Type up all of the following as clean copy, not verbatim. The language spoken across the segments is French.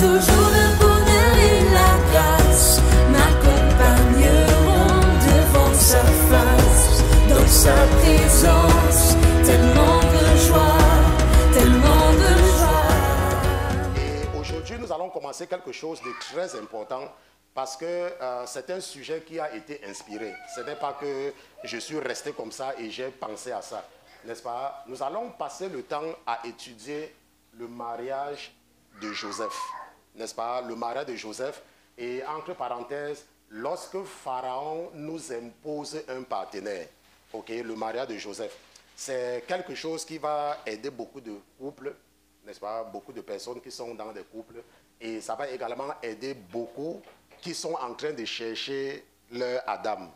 toujours le bonheur et la grâce m'accompagneront devant sa face, dans sa présence, tellement de joie, tellement de joie. Et aujourd'hui, nous allons commencer quelque chose de très important parce que c'est un sujet qui a été inspiré. Ce n'est pas que je suis resté comme ça et j'ai pensé à ça, n'est-ce pas? Nous allons passer le temps à étudier le mariage de Joseph, n'est-ce pas? Le mariage de Joseph. Et entre parenthèses, lorsque Pharaon nous impose un partenaire, ok, le mariage de Joseph, c'est quelque chose qui va aider beaucoup de couples, n'est-ce pas? Beaucoup de personnes qui sont dans des couples. Et ça va également aider beaucoup qui sont en train de chercher leur Adam,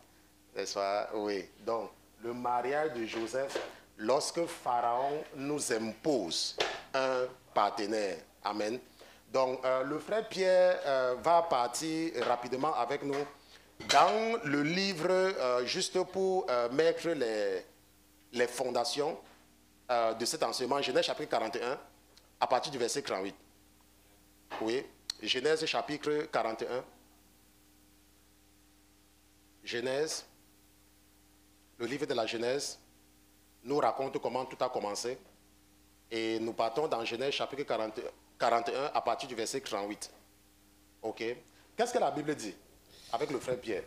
n'est-ce pas? Oui. Donc, le mariage de Joseph, lorsque Pharaon nous impose un partenaire. Amen. Donc, le frère Pierre va partir rapidement avec nous dans le livre, juste pour mettre les fondations de cet enseignement, Genèse chapitre 41, à partir du verset 38. Oui, Genèse chapitre 41. Genèse, le livre de la Genèse nous raconte comment tout a commencé. Et nous partons dans Genèse chapitre 41 à partir du verset 38. Ok. Qu'est-ce que la Bible dit avec le frère Pierre?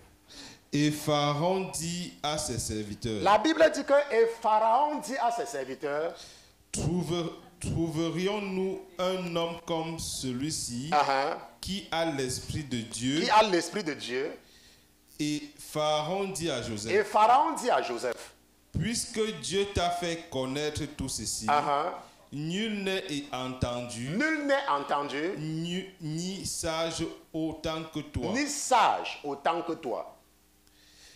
Et Pharaon dit à ses serviteurs. La Bible dit que et Pharaon dit à ses serviteurs. Trouverions-nous un homme comme celui-ci qui a l'esprit de Dieu? Qui a l'esprit de Dieu. Et Pharaon dit à Joseph. Et Pharaon dit à Joseph. Puisque Dieu t'a fait connaître tout ceci, nul n'est entendu. Nul n'est entendu. Ni sage autant que toi. Ni sage autant que toi.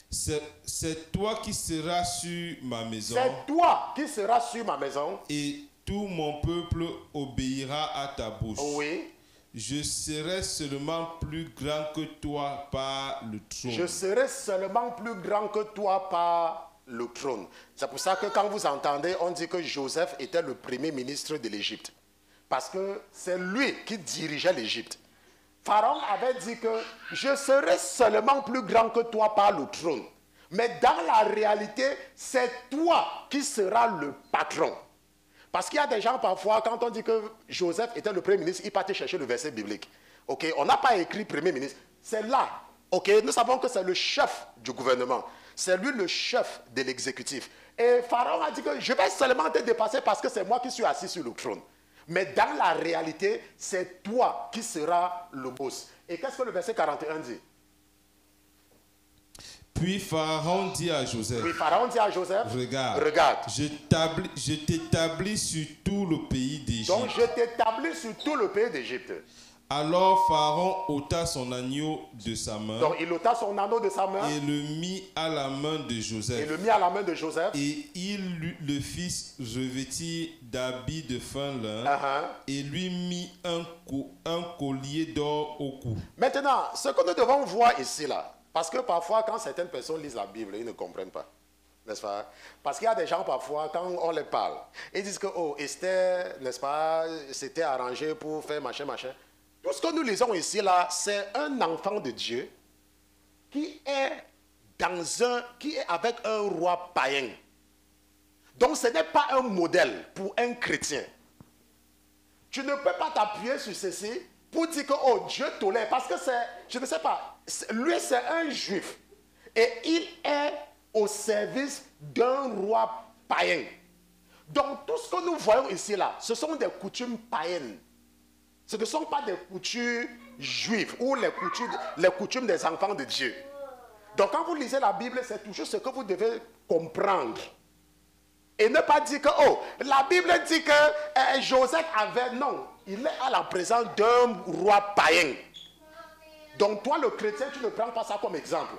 C'est toi qui seras sur ma maison. C'est toi qui seras sur ma maison. Et tout mon peuple obéira à ta bouche. Oui. Je serai seulement plus grand que toi par le trône. Je serai seulement plus grand que toi par le trône. C'est pour ça que quand vous entendez, on dit que Joseph était le premier ministre de l'Égypte. Parce que c'est lui qui dirigeait l'Égypte. Pharaon avait dit que je serai seulement plus grand que toi par le trône. Mais dans la réalité, c'est toi qui seras le patron. Parce qu'il y a des gens parfois, quand on dit que Joseph était le premier ministre, ils partent chercher le verset biblique. Okay? On n'a pas écrit premier ministre. C'est là. Okay? Nous savons que c'est le chef du gouvernement. C'est lui le chef de l'exécutif. Et Pharaon a dit que je vais seulement te dépasser parce que c'est moi qui suis assis sur le trône. Mais dans la réalité, c'est toi qui seras le boss. Et qu'est-ce que le verset 41 dit? Puis Pharaon dit à Joseph. Puis Pharaon dit à Joseph. Regarde. Je t'établis sur tout le pays d'Égypte. Donc je t'établis sur tout le pays d'Égypte. Alors Pharaon ôta son agneau de sa main. Donc il ôta son anneau de sa main. Et le mit à la main de Joseph. Et le mit à la main de Joseph. Et il le fit revêtir d'habits de fin lin. Et lui mit un collier d'or au cou. Maintenant, ce que nous devons voir ici là, parce que parfois quand certaines personnes lisent la Bible, ils ne comprennent pas. N'est-ce pas? Parce qu'il y a des gens parfois, quand on les parle, ils disent que oh, Esther, n'est-ce pas, c'était arrangé pour faire machin, machin. Tout ce que nous lisons ici, là, c'est un enfant de Dieu qui est avec un roi païen. Donc, ce n'est pas un modèle pour un chrétien. Tu ne peux pas t'appuyer sur ceci pour dire que, oh, Dieu tolère. Parce que c'est, je ne sais pas, lui, c'est un juif. Et il est au service d'un roi païen. Donc, tout ce que nous voyons ici, là, ce sont des coutumes païennes. Ce ne sont pas des coutumes juives ou les coutumes des enfants de Dieu. Donc quand vous lisez la Bible, c'est toujours ce que vous devez comprendre. Et ne pas dire que, oh, la Bible dit que Joseph avait, non, il est à la présence d'un roi païen. Donc toi, le chrétien, tu ne prends pas ça comme exemple.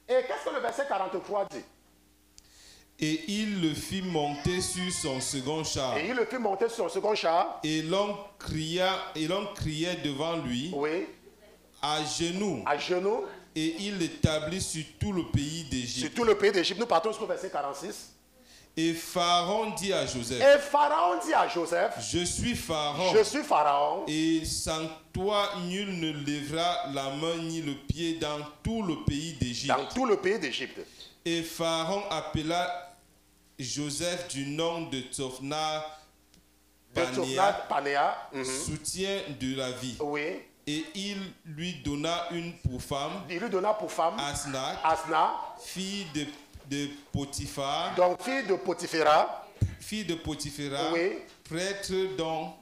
Et qu'est-ce que le verset 43 dit? Et il le fit monter sur son second char. Et il le fit monter sur son second char. Et l'homme criait devant lui. Oui. À genoux. À genoux. Et il l'établit sur tout le pays d'Égypte. Sur tout le pays d'Égypte. Nous partons sur le verset 46. Et Pharaon dit à Joseph, Et Pharaon dit à Joseph, je suis Pharaon, je suis Pharaon, et sans toi nul ne lèvera la main ni le pied dans tout le pays d'Égypte. dans tout le pays d'Égypte. Et Pharaon appela Joseph du nom de Tsophna Panéa, soutien de la vie. oui. Et il lui donna une pour femme, Il lui donna pour femme Asna, fille de Potiphar, donc fille de Potiphera, oui. Prêtre dans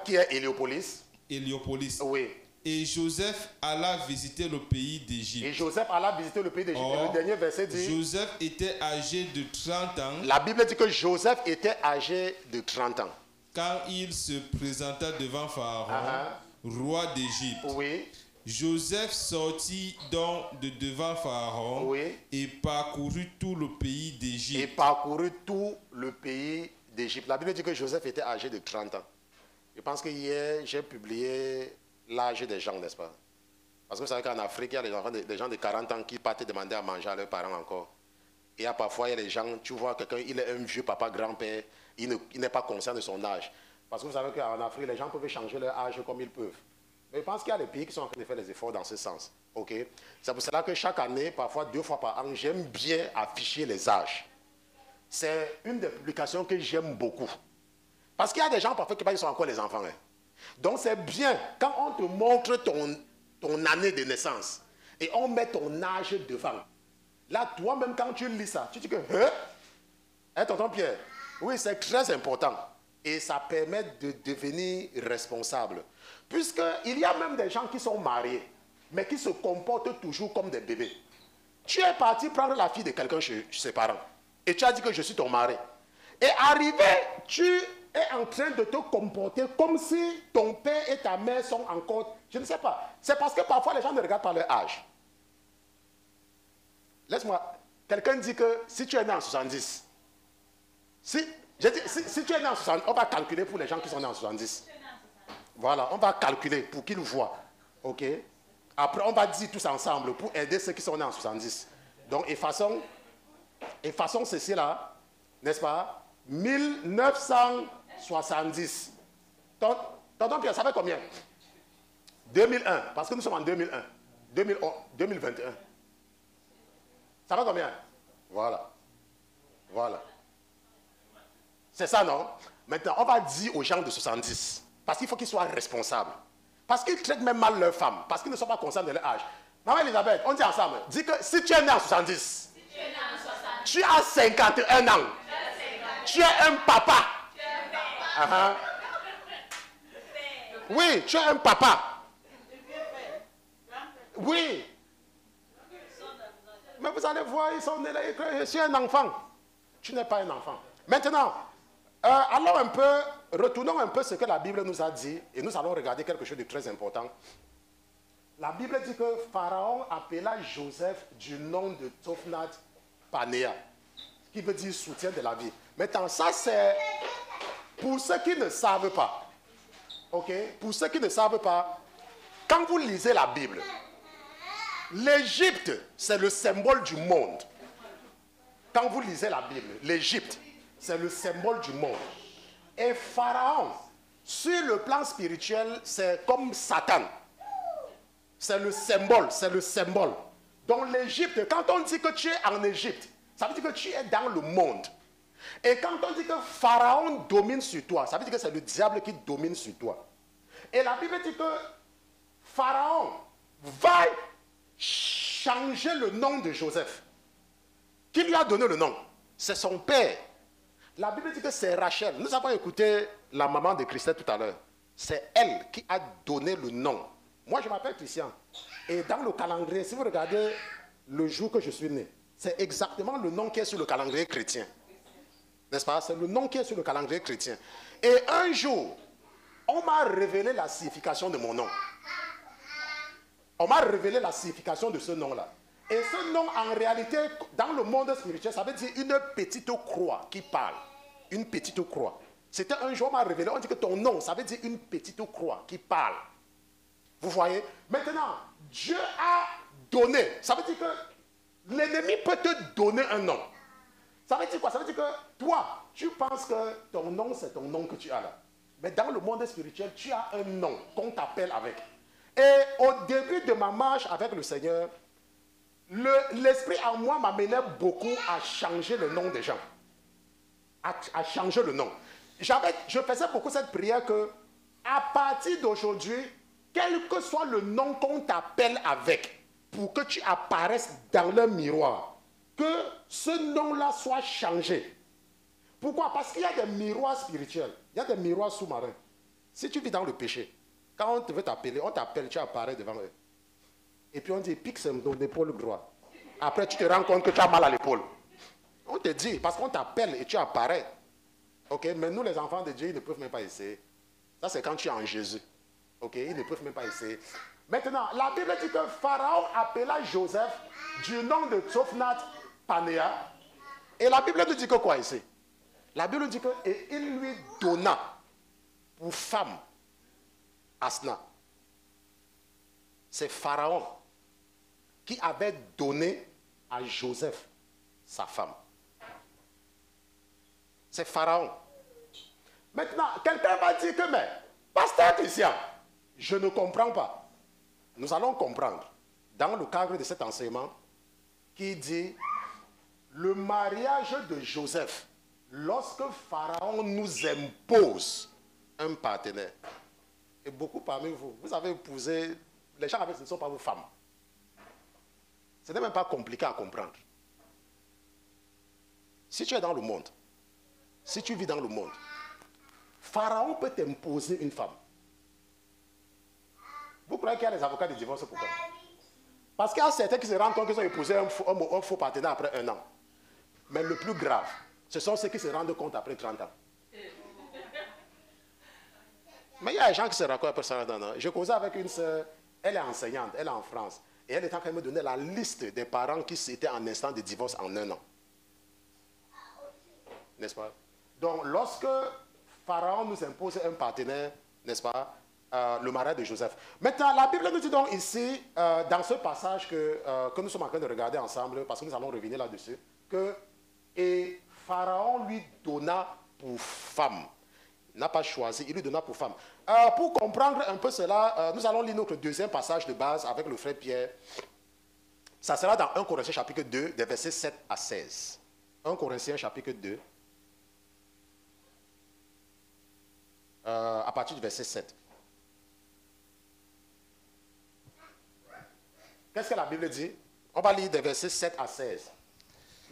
qui est Héliopolis. Oui. Et Joseph alla visiter le pays d'Égypte. Et Joseph alla visiter le pays d'Égypte. Le dernier verset dit, Joseph était âgé de 30 ans. La Bible dit que Joseph était âgé de 30 ans. Quand il se présenta devant Pharaon, roi d'Égypte. Oui. Joseph sortit donc de devant Pharaon, oui. Et parcourut tout le pays d'Égypte. La Bible dit que Joseph était âgé de 30 ans. Je pense que hier, j'ai publié l'âge des gens, n'est-ce pas? Parce que vous savez qu'en Afrique, il y a des gens de 40 ans qui partent demander à manger à leurs parents encore. Et parfois, il y a des gens, tu vois, quelqu'un, il est un vieux papa, grand-père, il n'est pas conscient de son âge. Parce que vous savez qu'en Afrique, les gens peuvent changer leur âge comme ils peuvent. Mais je pense qu'il y a des pays qui sont en train de faire des efforts dans ce sens. Okay? C'est pour cela que chaque année, parfois 2 fois par an, j'aime bien afficher les âges. C'est une des publications que j'aime beaucoup. Parce qu'il y a des gens parfois qui sont encore les enfants. Hein. Donc c'est bien quand on te montre ton année de naissance et on met ton âge devant. Là, toi-même, quand tu lis ça, tu dis que, tonton Pierre, oui, c'est très important. Et ça permet de devenir responsable. Puisqu'il y a même des gens qui sont mariés, mais qui se comportent toujours comme des bébés. Tu es parti prendre la fille de quelqu'un chez ses parents. Et tu as dit que je suis ton mari. Et arrivé, tu es en train de te comporter comme si ton père et ta mère sont encore... Je ne sais pas. C'est parce que parfois les gens ne regardent pas leur âge. Laisse-moi. Quelqu'un dit que si tu es né en 70, si tu es né en 70, on va calculer pour les gens qui sont nés en 70. Voilà, on va calculer pour qu'ils voient. OK? Après, on va dire tous ensemble pour aider ceux qui sont nés en 70. Donc, effaçons ceci là, n'est-ce pas? 1970. Tonton Pierre, ça fait combien? 2001, parce que nous sommes en 2001. 2021. Ça fait combien? Voilà. Voilà. C'est ça, non? Maintenant, on va dire aux gens de 70. Parce qu'il faut qu'ils soient responsables. Parce qu'ils traitent même mal leurs femmes. Parce qu'ils ne sont pas conscients de leur âge. Maman Elisabeth, on dit ensemble. Dis que si tu es né en 70, tu as 51 ans. Tu es un papa. Oui, tu es un papa. Oui. Mais vous allez voir, ils sont nés là. Je suis un enfant. Tu n'es pas un enfant. Maintenant, retournons un peu ce que la Bible nous a dit. Et nous allons regarder quelque chose de très important. La Bible dit que Pharaon appela Joseph du nom de Tsophna Panéa, qui veut dire soutien de la vie. Maintenant, ça c'est pour ceux qui ne savent pas. Ok? Pour ceux qui ne savent pas, quand vous lisez la Bible, l'Égypte, c'est le symbole du monde. Quand vous lisez la Bible, l'Égypte, c'est le symbole du monde. Et Pharaon, sur le plan spirituel, c'est comme Satan. C'est le symbole. Donc l'Égypte, quand on dit que tu es en Égypte, ça veut dire que tu es dans le monde. Et quand on dit que Pharaon domine sur toi, ça veut dire que c'est le diable qui domine sur toi. Et la Bible dit que Pharaon va changer le nom de Joseph. Qui lui a donné le nom? C'est son père. La Bible dit que c'est Rachel. Nous avons écouté la maman de Christelle tout à l'heure. C'est elle qui a donné le nom. Moi, je m'appelle Christian. Et dans le calendrier, si vous regardez le jour que je suis né, c'est exactement le nom qui est sur le calendrier chrétien. N'est-ce pas? C'est le nom qui est sur le calendrier chrétien. Et un jour, on m'a révélé la signification de mon nom. On m'a révélé la signification de ce nom-là. Et ce nom, en réalité, dans le monde spirituel, ça veut dire une petite croix qui parle. Une petite croix. C'était un jour, on m'a révélé, on dit que ton nom, ça veut dire une petite croix qui parle. Vous voyez? Maintenant, Dieu a donné. Ça veut dire que l'ennemi peut te donner un nom. Ça veut dire quoi? Ça veut dire que toi, tu penses que ton nom, c'est ton nom que tu as là. Mais dans le monde spirituel, tu as un nom qu'on t'appelle avec. Et au début de ma marche avec le Seigneur, l'esprit en moi m'amenait beaucoup à changer le nom des gens. À changer le nom. Je faisais beaucoup cette prière que, à partir d'aujourd'hui, quel que soit le nom qu'on t'appelle avec, pour que tu apparaisses dans le miroir, que ce nom-là soit changé. Pourquoi? Parce qu'il y a des miroirs spirituels, il y a des miroirs sous-marins. Si tu vis dans le péché, quand on te veut t'appeler, on t'appelle, tu apparais devant eux. Et puis on dit, pique ton épaule droite. Après, tu te rends compte que tu as mal à l'épaule. On te dit, parce qu'on t'appelle et tu apparais. Ok, mais nous, les enfants de Dieu, ils ne peuvent même pas essayer. Ça, c'est quand tu es en Jésus. Ok, ils ne peuvent même pas essayer. Maintenant, la Bible dit que Pharaon appela Joseph du nom de Tsophnath Panéa. Et la Bible nous dit que quoi ici? La Bible dit que et il lui donna pour femme Asna. C'est Pharaon qui avait donné à Joseph sa femme. C'est Pharaon. Maintenant, quelqu'un va dire que, mais, pasteur Christian, je ne comprends pas. Nous allons comprendre, dans le cadre de cet enseignement, qui dit, le mariage de Joseph, lorsque Pharaon nous impose un partenaire, et beaucoup parmi vous, vous avez épousé, les gens avec ce ne sont pas vos femmes. Ce n'est même pas compliqué à comprendre. Si tu es dans le monde, si tu vis dans le monde, Pharaon peut t'imposer une femme. Vous croyez qu'il y a des avocats de divorce pourquoi? Parce qu'il y a certains qui se rendent compte qu'ils ont épousé un faux partenaire après 1 an. Mais le plus grave, ce sont ceux qui se rendent compte après 30 ans. Mais il y a des gens qui se racontent après ça. Je causais avec une soeur, elle est enseignante, elle est en France. Et elle est en train de me donner la liste des parents qui étaient en instant de divorce en 1 an. N'est-ce pas? Donc, lorsque Pharaon nous impose un partenaire, n'est-ce pas, le mariage de Joseph. Maintenant, la Bible nous dit donc ici, dans ce passage que nous sommes en train de regarder ensemble, parce que nous allons revenir là-dessus, que et Pharaon lui donna pour femme. Il n'a pas choisi, il lui donna pour femme. Pour comprendre un peu cela, nous allons lire notre deuxième passage de base avec le frère Pierre. Ça sera dans 1 Corinthiens chapitre 2, des versets 7 à 16. 1 Corinthiens chapitre 2. À partir du verset 7. Qu'est-ce que la Bible dit? On va lire des versets 7 à 16.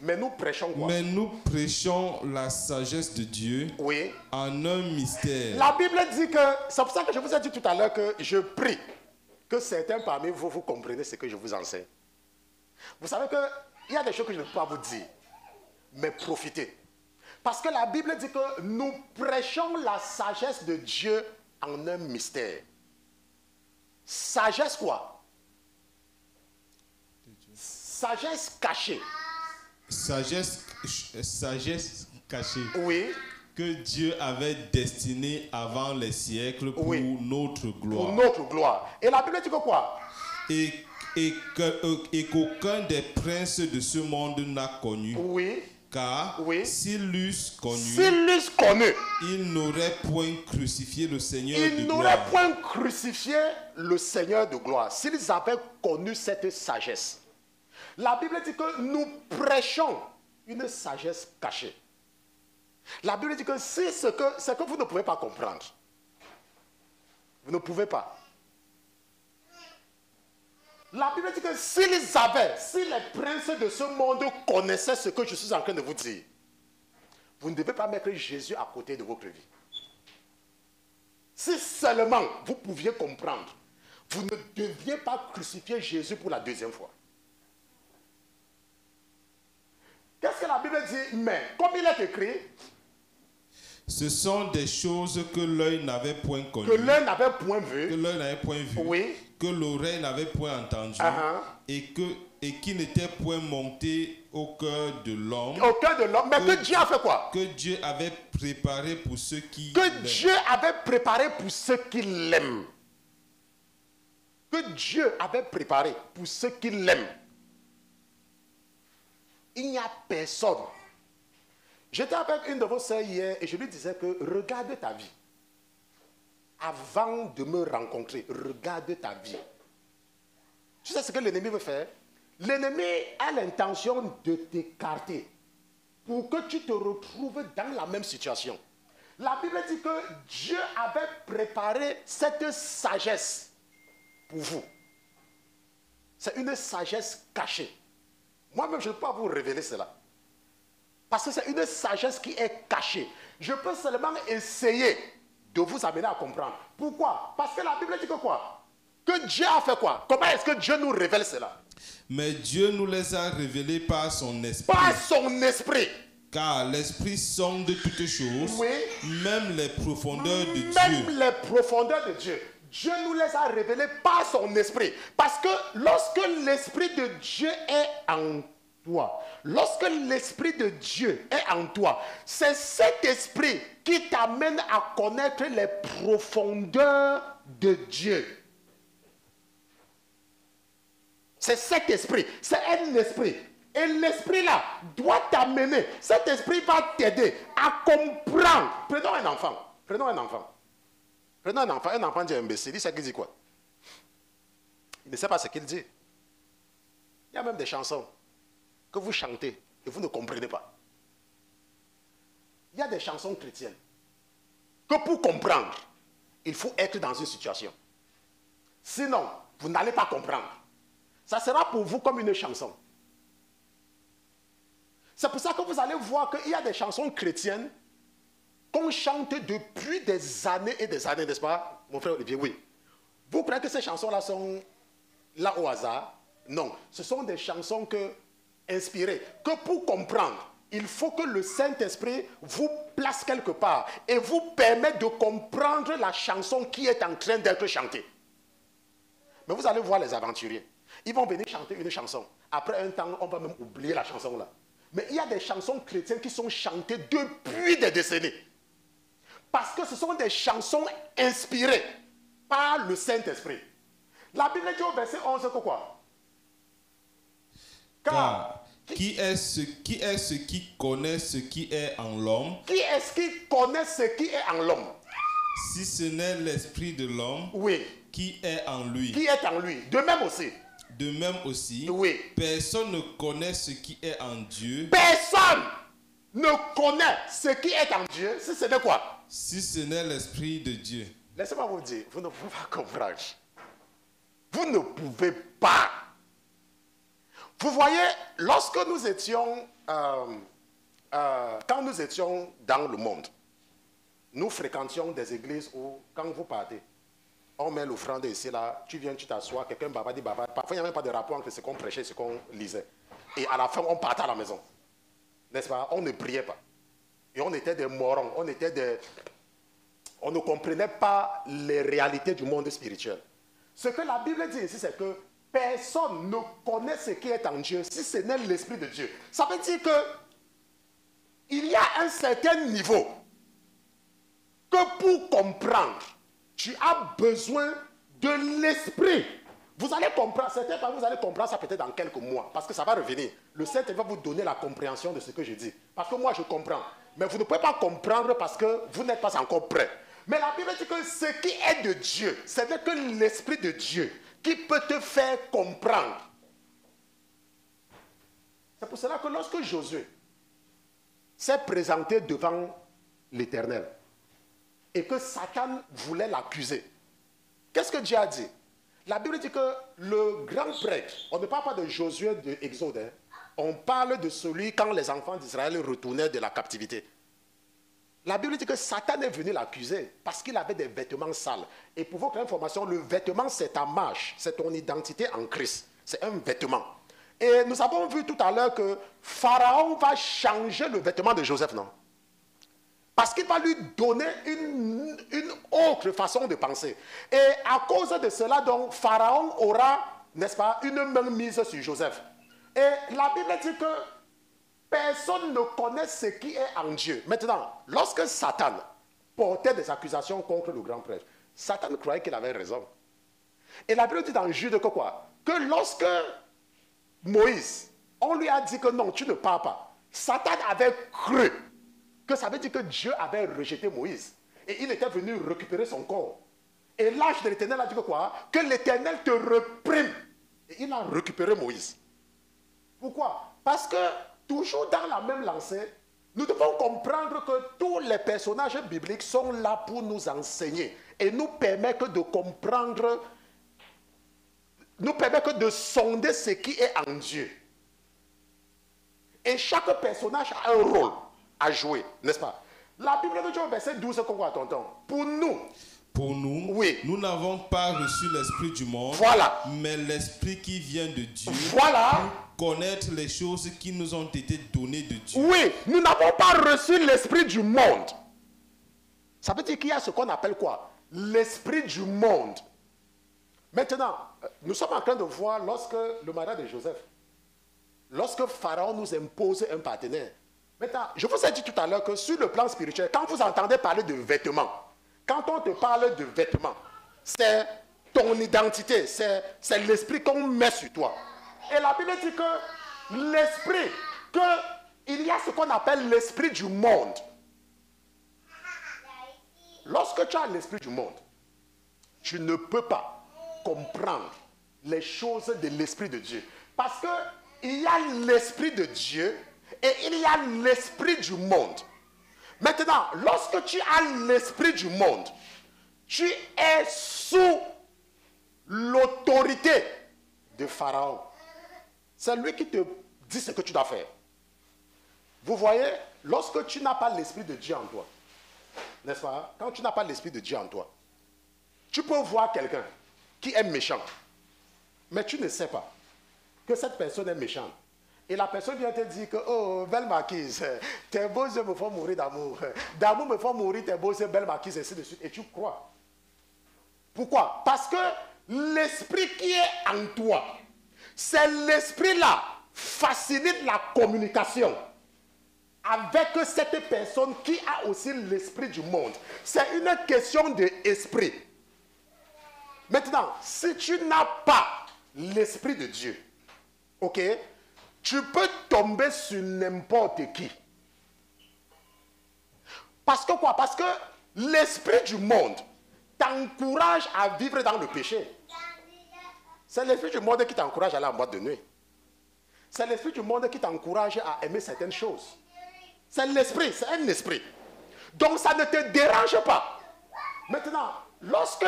Mais nous prêchons quoi? Mais nous prêchons la sagesse de Dieu, oui, en un mystère. La Bible dit que, c'est pour ça que je vous ai dit tout à l'heure que je prie que certains parmi vous, vous comprenez ce que je vous enseigne. Vous savez qu'il y a des choses que je ne peux pas vous dire, mais profitez. Parce que la Bible dit que nous prêchons la sagesse de Dieu en un mystère. Sagesse quoi? Sagesse cachée. Sagesse cachée. Oui. Que Dieu avait destinée avant les siècles pour notre gloire. Pour notre gloire. Et la Bible dit que quoi? Et qu'aucun des princes de ce monde n'a connu. Oui. Car s'ils l'eussent connu, ils n'auraient point crucifié le Seigneur de gloire. Ils n'auraient point crucifié le Seigneur de gloire s'ils avaient connu cette sagesse. La Bible dit que nous prêchons une sagesse cachée. La Bible dit que c'est ce que vous ne pouvez pas comprendre. Vous ne pouvez pas. La Bible dit que si les princes de ce monde connaissaient ce que je suis en train de vous dire, vous ne devez pas mettre Jésus à côté de votre vie. Si seulement vous pouviez comprendre, vous ne deviez pas crucifier Jésus pour la deuxième fois. Qu'est-ce que la Bible dit? Mais, comme il est écrit, ce sont des choses que l'œil n'avait point connues. Que l'œil n'avait point vu. Que l'œil n'avait point vu. Oui. Que l'oreille n'avait point entendu. Et qui n'était point monté au cœur de l'homme. Au cœur de l'homme. Mais que Dieu a fait quoi? Que Dieu avait préparé pour ceux qui Que Dieu avait préparé pour ceux qui l'aiment. Que Dieu avait préparé pour ceux qui l'aiment. Il n'y a personne J'étais avec une de vos sœurs hier et je lui disais que regarde ta vie. Avant de me rencontrer, regarde ta vie. Tu sais ce que l'ennemi veut faire? L'ennemi a l'intention de t'écarter pour que tu te retrouves dans la même situation. La Bible dit que Dieu avait préparé cette sagesse pour vous. C'est une sagesse cachée. Moi-même, je ne peux pas vous révéler cela. Parce que c'est une sagesse qui est cachée. Je peux seulement essayer de vous amener à comprendre. Pourquoi? Parce que la Bible dit que quoi? Que Dieu a fait quoi? Comment est-ce que Dieu nous révèle cela? Mais Dieu nous les a révélés par son esprit. Par son esprit. Car l'esprit sonde toutes choses, oui, même les profondeurs de Dieu. Même les profondeurs de Dieu. Dieu nous les a révélés par son esprit. Parce que lorsque l'esprit de Dieu est en toi, lorsque l'esprit de Dieu est en toi, c'est cet esprit qui t'amène à connaître les profondeurs de Dieu. C'est cet esprit, c'est un esprit. Et l'esprit là doit t'amener, cet esprit va t'aider à comprendre. Prenons un enfant, prenons un enfant. Prenons un enfant dit imbécile, il sait qu'il dit quoi? Il ne sait pas ce qu'il dit. Il y a même des chansons que vous chantez et vous ne comprenez pas. Il y a des chansons chrétiennes que pour comprendre, il faut être dans une situation. Sinon, vous n'allez pas comprendre. Ça sera pour vous comme une chanson. C'est pour ça que vous allez voir qu'il y a des chansons chrétiennes qu'on chante depuis des années et des années, n'est-ce pas, mon frère Olivier? Oui. Vous croyez que ces chansons-là sont là au hasard? Non. Ce sont des chansons inspirées. Que pour comprendre, il faut que le Saint-Esprit vous place quelque part et vous permette de comprendre la chanson qui est en train d'être chantée. Mais vous allez voir les aventuriers. Ils vont venir chanter une chanson. Après un temps, on va même oublier la chanson-là. Mais il y a des chansons chrétiennes qui sont chantées depuis des décennies. Parce que ce sont des chansons inspirées par le Saint-Esprit. La Bible dit au verset 11 que quoi? Car qui est ce qui connaît ce qui est en l'homme? Qui est-ce qui connaît ce qui est en l'homme? Si ce n'est l'esprit de l'homme, oui, qui est en lui. Qui est en lui. De même aussi. De même aussi, oui, personne ne connaît ce qui est en Dieu. Personne ne connaît ce qui est en Dieu, si ce n'est quoi? Si ce n'est l'esprit de Dieu. Laissez-moi vous dire, vous ne pouvez pas comprendre. Vous ne pouvez pas. Vous voyez, lorsque nous étions, quand nous étions dans le monde, nous fréquentions des églises où, quand vous partez, on met l'offrande ici, là, tu viens, tu t'assois, quelqu'un baba dit baba. Parfois, il n'y a même pas de rapport entre ce qu'on prêchait et ce qu'on lisait. Et à la fin, on partait à la maison. N'est-ce pas? On ne priait pas. Et on était des morons, on ne comprenait pas les réalités du monde spirituel. Ce que la Bible dit ici, c'est que personne ne connaît ce qui est en Dieu si ce n'est l'Esprit de Dieu. Ça veut dire que il y a un certain niveau que pour comprendre, tu as besoin de l'Esprit. Vous allez comprendre, certains parmi vous allez comprendre ça peut-être dans quelques mois, parce que ça va revenir. Le Saint-Esprit va vous donner la compréhension de ce que je dis. Parce que moi, je comprends. Mais vous ne pouvez pas comprendre parce que vous n'êtes pas encore prêt. Mais la Bible dit que ce qui est de Dieu, ce n'est que l'Esprit de Dieu qui peut te faire comprendre. C'est pour cela que lorsque Josué s'est présenté devant l'Éternel et que Satan voulait l'accuser, qu'est-ce que Dieu a dit? La Bible dit que le grand prêtre, on ne parle pas de Josué de Exode, hein, on parle de celui quand les enfants d'Israël retournaient de la captivité. La Bible dit que Satan est venu l'accuser parce qu'il avait des vêtements sales. Et pour votre information, le vêtement c'est ta marche, c'est ton identité en Christ. C'est un vêtement. Et nous avons vu tout à l'heure que Pharaon va changer le vêtement de Joseph, non? Parce qu'il va lui donner une autre façon de penser. Et à cause de cela, donc, Pharaon aura, n'est-ce pas, une main mise sur Joseph. Et la Bible dit que personne ne connaît ce qui est en Dieu. Maintenant, lorsque Satan portait des accusations contre le grand prêtre, Satan croyait qu'il avait raison. Et la Bible dit dans Jude que quoi? Que lorsque Moïse, on lui a dit que non, tu ne pars pas. Satan avait cru que ça veut dire que Dieu avait rejeté Moïse. Et il était venu récupérer son corps. Et l'ange de l'Éternel a dit que quoi? Que l'Éternel te reprime. Et il a récupéré Moïse. Pourquoi? Parce que toujours dans la même lancée, nous devons comprendre que tous les personnages bibliques sont là pour nous enseigner et nous permettre de comprendre, nous permettre de sonder ce qui est en Dieu. Et chaque personnage a un rôle à jouer, n'est-ce pas? La Bible de Dieu, verset 12, qu'on voit, tonton. Pour nous, oui, nous n'avons pas reçu l'esprit du monde, voilà, mais l'esprit qui vient de Dieu, voilà, pour connaître les choses qui nous ont été données de Dieu. Oui, nous n'avons pas reçu l'esprit du monde. Ça veut dire qu'il y a ce qu'on appelle quoi? L'esprit du monde. Maintenant, nous sommes en train de voir lorsque le mariage de Joseph, lorsque Pharaon nous impose un partenaire. Maintenant, je vous ai dit tout à l'heure que sur le plan spirituel, quand vous entendez parler de vêtements, quand on te parle de vêtements, c'est ton identité, c'est l'esprit qu'on met sur toi. Et la Bible dit que l'esprit, qu'il y a ce qu'on appelle l'esprit du monde. Lorsque tu as l'esprit du monde, tu ne peux pas comprendre les choses de l'esprit de Dieu. Parce qu'il y a l'esprit de Dieu et il y a l'esprit du monde. Maintenant, lorsque tu as l'esprit du monde, tu es sous l'autorité de Pharaon. C'est lui qui te dit ce que tu dois faire. Vous voyez, lorsque tu n'as pas l'esprit de Dieu en toi, n'est-ce pas? Quand tu n'as pas l'esprit de Dieu en toi, tu peux voir quelqu'un qui est méchant, mais tu ne sais pas que cette personne est méchante. Et la personne vient te dire que, oh, belle marquise, tes beaux yeux me font mourir d'amour. D'amour me font mourir tes beaux yeux, belle marquise, et ainsi de suite. Et tu crois. Pourquoi? Parce que l'esprit qui est en toi, c'est l'esprit-là facilite la communication avec cette personne qui a aussi l'esprit du monde. C'est une question d'esprit. Maintenant, si tu n'as pas l'esprit de Dieu, ok, tu peux tomber sur n'importe qui. Parce que quoi? Parce que l'esprit du monde t'encourage à vivre dans le péché. C'est l'esprit du monde qui t'encourage à aller en boîte de nuit. C'est l'esprit du monde qui t'encourage à aimer certaines choses. C'est l'esprit, c'est un esprit. Donc ça ne te dérange pas. Maintenant, lorsque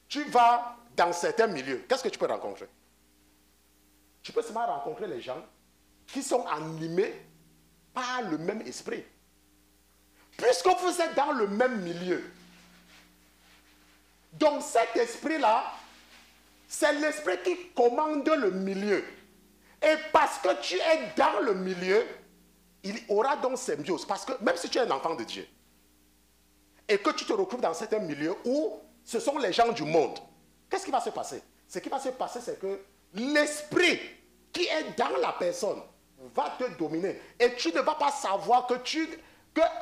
tu vas dans certains milieux, qu'est-ce que tu peux rencontrer? Tu peux seulement rencontrer les gens qui sont animés par le même esprit. Puisque vous êtes dans le même milieu. Donc cet esprit-là, c'est l'esprit qui commande le milieu. Et parce que tu es dans le milieu, il aura donc symbiose. Parce que même si tu es un enfant de Dieu, et que tu te retrouves dans certains milieux où ce sont les gens du monde, qu'est-ce qui va se passer? Ce qui va se passer, c'est que l'esprit qui est dans la personne va te dominer. Et tu ne vas pas savoir que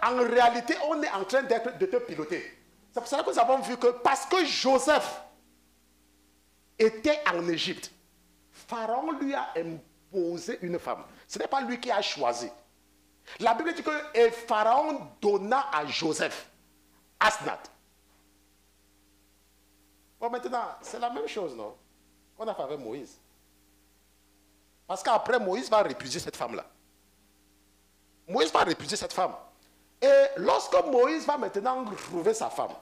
en réalité, on est en train de te piloter. C'est pour cela que nous avons vu que parce que Joseph était en Égypte, Pharaon lui a imposé une femme. Ce n'est pas lui qui a choisi. La Bible dit que Pharaon donna à Joseph Asnath. Bon, maintenant, c'est la même chose, non? Qu'on a fait avec Moïse. Parce qu'après, Moïse va répudier cette femme-là. Moïse va répudier cette femme. Et lorsque Moïse va maintenant trouver sa femme,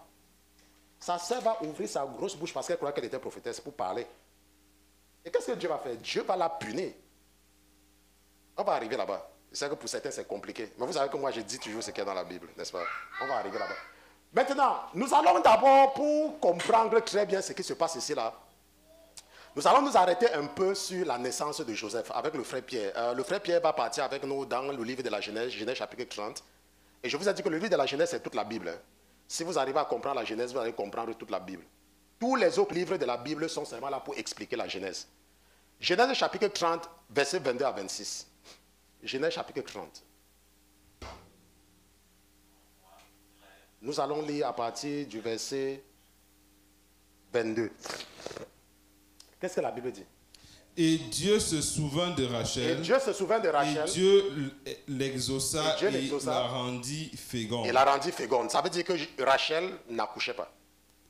sa sœur va ouvrir sa grosse bouche parce qu'elle croyait qu'elle était prophétesse pour parler. Et qu'est-ce que Dieu va faire? Dieu va la punir. On va arriver là-bas. C'est que pour certains, c'est compliqué. Mais vous savez que moi, je dis toujours ce qu'il y a dans la Bible, n'est-ce pas? On va arriver là-bas. Maintenant, nous allons d'abord, pour comprendre très bien ce qui se passe ici, là, nous allons nous arrêter un peu sur la naissance de Joseph avec le frère Pierre. Le frère Pierre va partir avec nous dans le livre de la Genèse, Genèse chapitre 30. Et je vous ai dit que le livre de la Genèse, c'est toute la Bible. Hein. Si vous arrivez à comprendre la Genèse, vous allez comprendre toute la Bible. Tous les autres livres de la Bible sont seulement là pour expliquer la Genèse. Genèse chapitre 30, versets 22 à 26. Genèse chapitre 30. Nous allons lire à partir du verset 22. Qu'est-ce que la Bible dit? Et Dieu se souvint de Rachel. Et Dieu se souvint de Rachel. Et Dieu l'exauça Et Dieu et l'exauça. la rendit féconde. Et la rendit féconde. Ça veut dire que Rachel n'accouchait pas.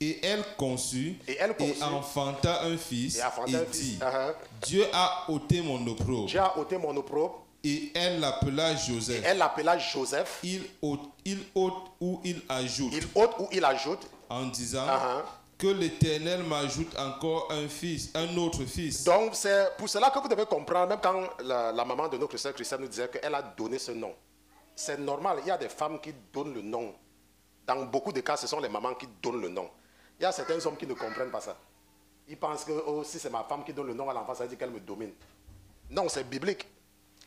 Et elle conçut Et enfanta un fils. Et dit, Uh-huh. Dieu a ôté mon opprobre. Dieu a ôté mon opprobre. Et elle l'appela Joseph. Et elle l'appela Joseph. Il ôte ou il ajoute. Il ôte ou il ajoute. En disant Uh-huh. que l'Éternel m'ajoute encore un autre fils. Donc c'est pour cela que vous devez comprendre, même quand la maman de notre sœur Christiane nous disait qu'elle a donné ce nom. C'est normal, il y a des femmes qui donnent le nom. Dans beaucoup de cas, ce sont les mamans qui donnent le nom. Il y a certains hommes qui ne comprennent pas ça. Ils pensent que oh, si c'est ma femme qui donne le nom à l'enfant, ça veut dire qu'elle me domine. Non, c'est biblique.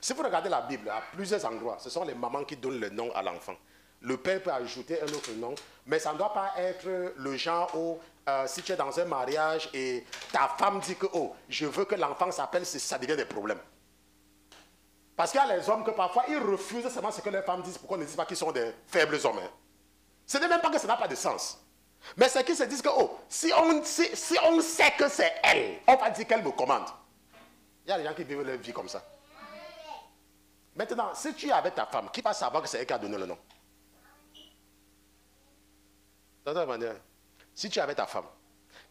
Si vous regardez la Bible, à plusieurs endroits, ce sont les mamans qui donnent le nom à l'enfant. Le père peut ajouter un autre nom, mais ça ne doit pas être le genre où si tu es dans un mariage et ta femme dit que oh, je veux que l'enfant s'appelle, ça devient des problèmes. Parce qu'il y a les hommes que parfois ils refusent seulement ce que les femmes disent pour qu'on ne dise pas qu'ils sont des faibles hommes. Hein. Ce n'est même pas que ça n'a pas de sens. Mais c'est qu'ils se disent que oh, si on sait que c'est elle, on va dire qu'elle me commande. Il y a des gens qui vivent leur vie comme ça. Maintenant, si tu es avec ta femme, qui va savoir que c'est elle qui a donné le nom? Si tu es avec ta femme,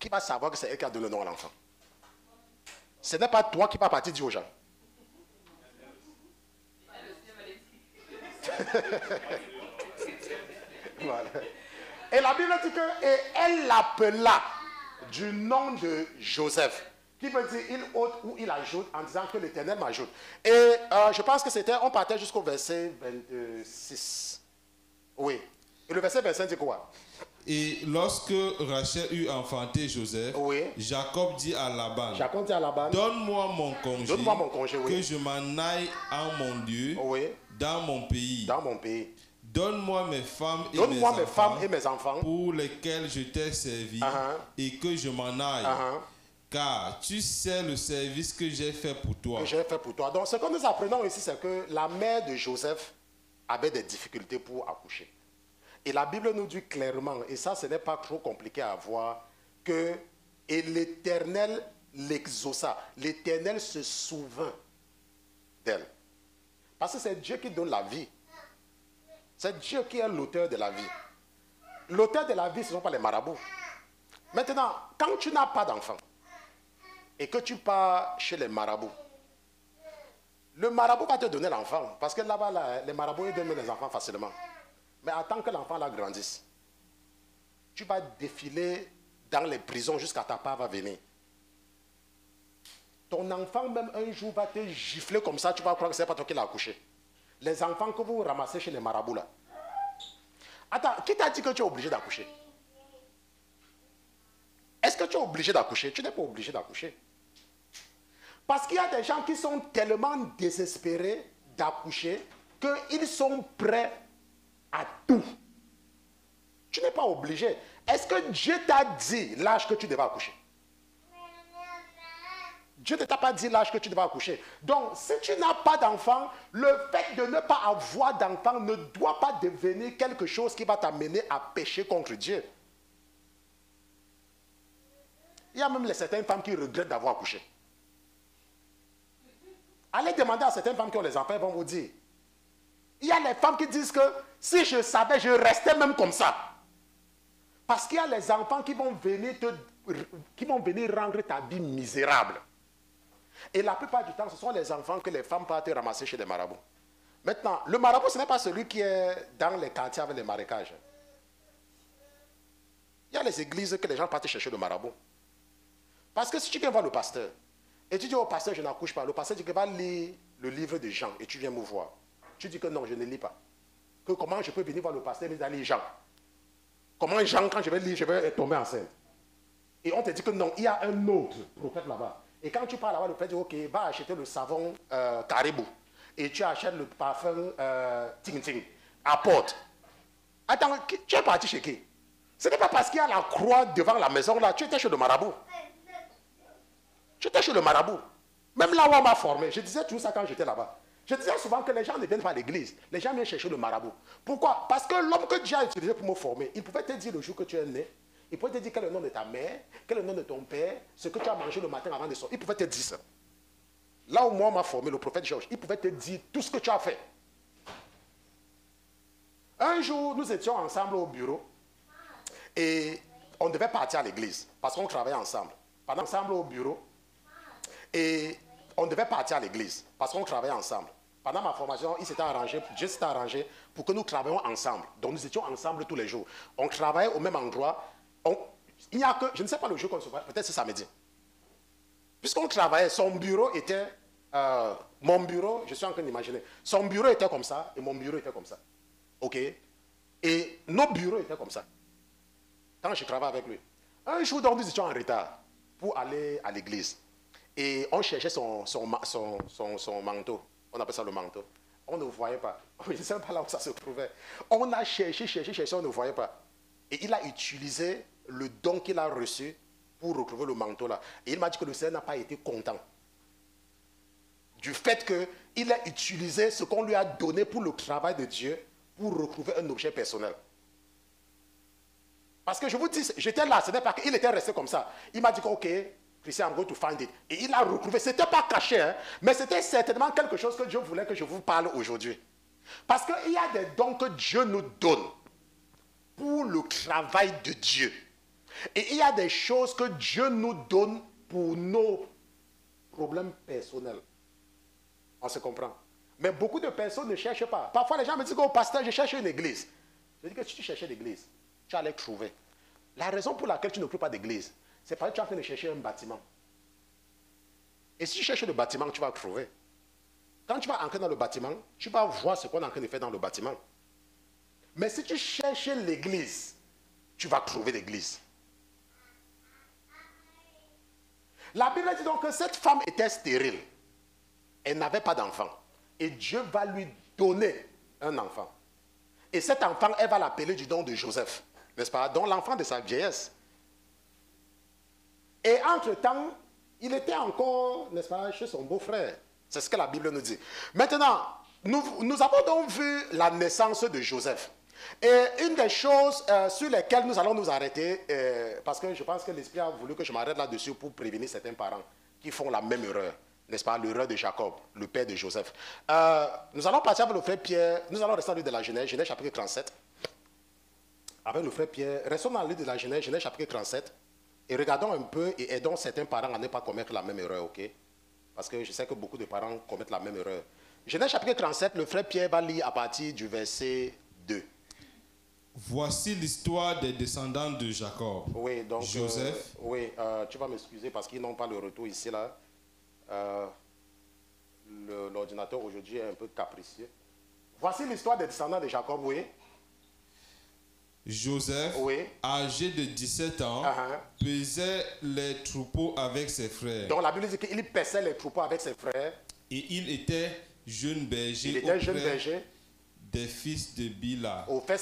qui va savoir que c'est elle qui a donné le nom à l'enfant? Ce n'est pas toi qui vas partir dire aux gens. Voilà. Et la Bible dit que et elle l'appela du nom de Joseph, qui veut dire il ôte ou il ajoute en disant que l'Éternel m'ajoute. Et je pense que on partait jusqu'au verset 26. Oui. Et le verset 25 dit quoi? Et lorsque Rachel eut enfanté Joseph, oui. Jacob dit à Laban, donne-moi mon congé, oui. Que je m'en aille en mon lieu, oui. dans mon pays. Donne-moi mes femmes et mes enfants pour lesquels je t'ai servi et que je m'en aille. Car tu sais le service que j'ai fait pour toi. Donc ce que nous apprenons ici, c'est que la mère de Joseph avait des difficultés pour accoucher. Et la Bible nous dit clairement, et ça ce n'est pas trop compliqué à voir, que et l'Éternel l'exauça. L'Éternel se souvint d'elle. Parce que c'est Dieu qui donne la vie. C'est Dieu qui est l'auteur de la vie. L'auteur de la vie, ce ne sont pas les marabouts. Maintenant, quand tu n'as pas d'enfant et que tu pars chez les marabouts, le marabout va te donner l'enfant. Parce que là-bas, les marabouts, ils donnent les enfants facilement. Mais attends que l'enfant là grandisse. Tu vas défiler dans les prisons jusqu'à ta part va venir. Ton enfant, même un jour, va te gifler comme ça, tu vas croire que ce n'est pas toi qui l'as accouché. Les enfants que vous ramassez chez les marabouts là. Attends, qui t'a dit que tu es obligé d'accoucher? Est-ce que tu es obligé d'accoucher? Tu n'es pas obligé d'accoucher. Parce qu'il y a des gens qui sont tellement désespérés d'accoucher qu'ils sont prêts à tout. Tu n'es pas obligé. Est-ce que Dieu t'a dit l'âge que tu devais accoucher? Dieu ne t'a pas dit l'âge que tu devais accoucher. Donc, si tu n'as pas d'enfant, le fait de ne pas avoir d'enfant ne doit pas devenir quelque chose qui va t'amener à pécher contre Dieu. Il y a même certaines femmes qui regrettent d'avoir accouché. Allez demander à certaines femmes qui ont les enfants, elles vont vous dire. Il y a les femmes qui disent que si je savais, je restais même comme ça. Parce qu'il y a les enfants qui vont venir rendre ta vie misérable. Et la plupart du temps, ce sont les enfants que les femmes partent ramasser chez les marabouts. Maintenant, le marabout, ce n'est pas celui qui est dans les quartiers avec les marécages. Il y a les églises que les gens partent chercher le marabout. Parce que si tu viens voir le pasteur, et tu dis au pasteur, je n'accouche pas, le pasteur dit que va lire le livre de Jean, et tu viens me voir. Tu dis que non, je ne lis pas. Que comment je peux venir voir le pasteur et aller lire Jean? Comment Jean, quand je vais lire, je vais tomber enceinte? Et on te dit que non, il y a un autre prophète là-bas. Et quand tu parles là-bas, le prophète dit, ok, va acheter le savon Caribou. Et tu achètes le parfum Ting Ting. Apporte. Attends, tu es parti chez qui? Ce n'est pas parce qu'il y a la croix devant la maison là, tu étais chez le marabout. Tu étais chez le marabout. Même là où on m'a formé, je disais tout ça quand j'étais là-bas. Je disais souvent que les gens ne viennent pas à l'église. Les gens viennent chercher le marabout. Pourquoi? Parce que l'homme que Dieu a utilisé pour me former, il pouvait te dire le jour que tu es né. Il pouvait te dire quel est le nom de ta mère, quel est le nom de ton père, ce que tu as mangé le matin avant de sortir. Il pouvait te dire ça. Là où moi, on m'a formé, le prophète Georges, il pouvait te dire tout ce que tu as fait. Un jour, nous étions ensemble au bureau et on devait partir à l'église parce qu'on travaillait ensemble. Pendant ensemble au bureau et on devait partir à l'église parce qu'on travaillait ensemble. Pendant ma formation, Dieu s'était arrangé pour que nous travaillions ensemble. Donc nous étions ensemble tous les jours. On travaillait au même endroit. Il n'y a que, je ne sais pas le jour qu'on se voit, peut-être c'est samedi. Puisqu'on travaillait, son bureau était, mon bureau, je suis en train d'imaginer, son bureau était comme ça et mon bureau était comme ça. Ok? Et nos bureaux étaient comme ça. Quand je travaillais avec lui. Un jour, donc, nous étions en retard pour aller à l'église. Et on cherchait son manteau. On appelle ça le manteau. On ne voyait pas. Je ne sais pas là où ça se trouvait. On a cherché, on ne voyait pas. Et il a utilisé le don qu'il a reçu pour retrouver le manteau là. Et il m'a dit que le Seigneur n'a pas été content du fait qu'il a utilisé ce qu'on lui a donné pour le travail de Dieu pour retrouver un objet personnel. Parce que je vous dis, j'étais là, ce n'est pas qu'il était resté comme ça. Il m'a dit que, ok, Christian, I'm going to find it. Et il a retrouvé, ce n'était pas caché, hein, mais c'était certainement quelque chose que Dieu voulait que je vous parle aujourd'hui. Parce qu'il y a des dons que Dieu nous donne pour le travail de Dieu. Et il y a des choses que Dieu nous donne pour nos problèmes personnels. On se comprend. Mais beaucoup de personnes ne cherchent pas. Parfois, les gens me disent, oh pasteur, je cherche une église. Je dis que si tu cherchais l'église, tu allais trouver. La raison pour laquelle tu ne trouves pas d'église, c'est parce que tu es en train de chercher un bâtiment. Et si tu cherches le bâtiment, tu vas trouver. Quand tu vas entrer dans le bâtiment, tu vas voir ce qu'on est en train de faire dans le bâtiment. Mais si tu cherches l'église, tu vas trouver l'église. La Bible dit donc que cette femme était stérile. Elle n'avait pas d'enfant. Et Dieu va lui donner un enfant. Et cet enfant, elle va l'appeler du nom de Joseph. N'est-ce pas? Donc l'enfant de sa vieillesse. Et entre-temps, il était encore, n'est-ce pas, chez son beau-frère. C'est ce que la Bible nous dit. Maintenant, nous avons donc vu la naissance de Joseph. Et une des choses sur lesquelles nous allons nous arrêter, parce que je pense que l'Esprit a voulu que je m'arrête là-dessus pour prévenir certains parents qui font la même erreur. N'est-ce pas, l'erreur de Jacob, le père de Joseph. Nous allons partir avec le frère Pierre, nous allons rester dans le livre de la Genèse, Genèse chapitre 37. Avec le frère Pierre, restons dans le livre de la Genèse, Genèse chapitre 37, et regardons un peu et aidons certains parents à ne pas commettre la même erreur, ok? Parce que je sais que beaucoup de parents commettent la même erreur. Genèse chapitre 37, le frère Pierre va lire à partir du verset 2. Voici l'histoire des descendants de Jacob. Oui, donc, Joseph. Tu vas m'excuser parce qu'ils n'ont pas le retour ici, là. L'ordinateur aujourd'hui est un peu capricieux. Voici l'histoire des descendants de Jacob, oui. Joseph, âgé de 17 ans, pesait les troupeaux avec ses frères. Donc la Bible dit qu'il pesait les troupeaux avec ses frères. Et il était jeune berger. Il était jeune berger des fils de Bila. Auprès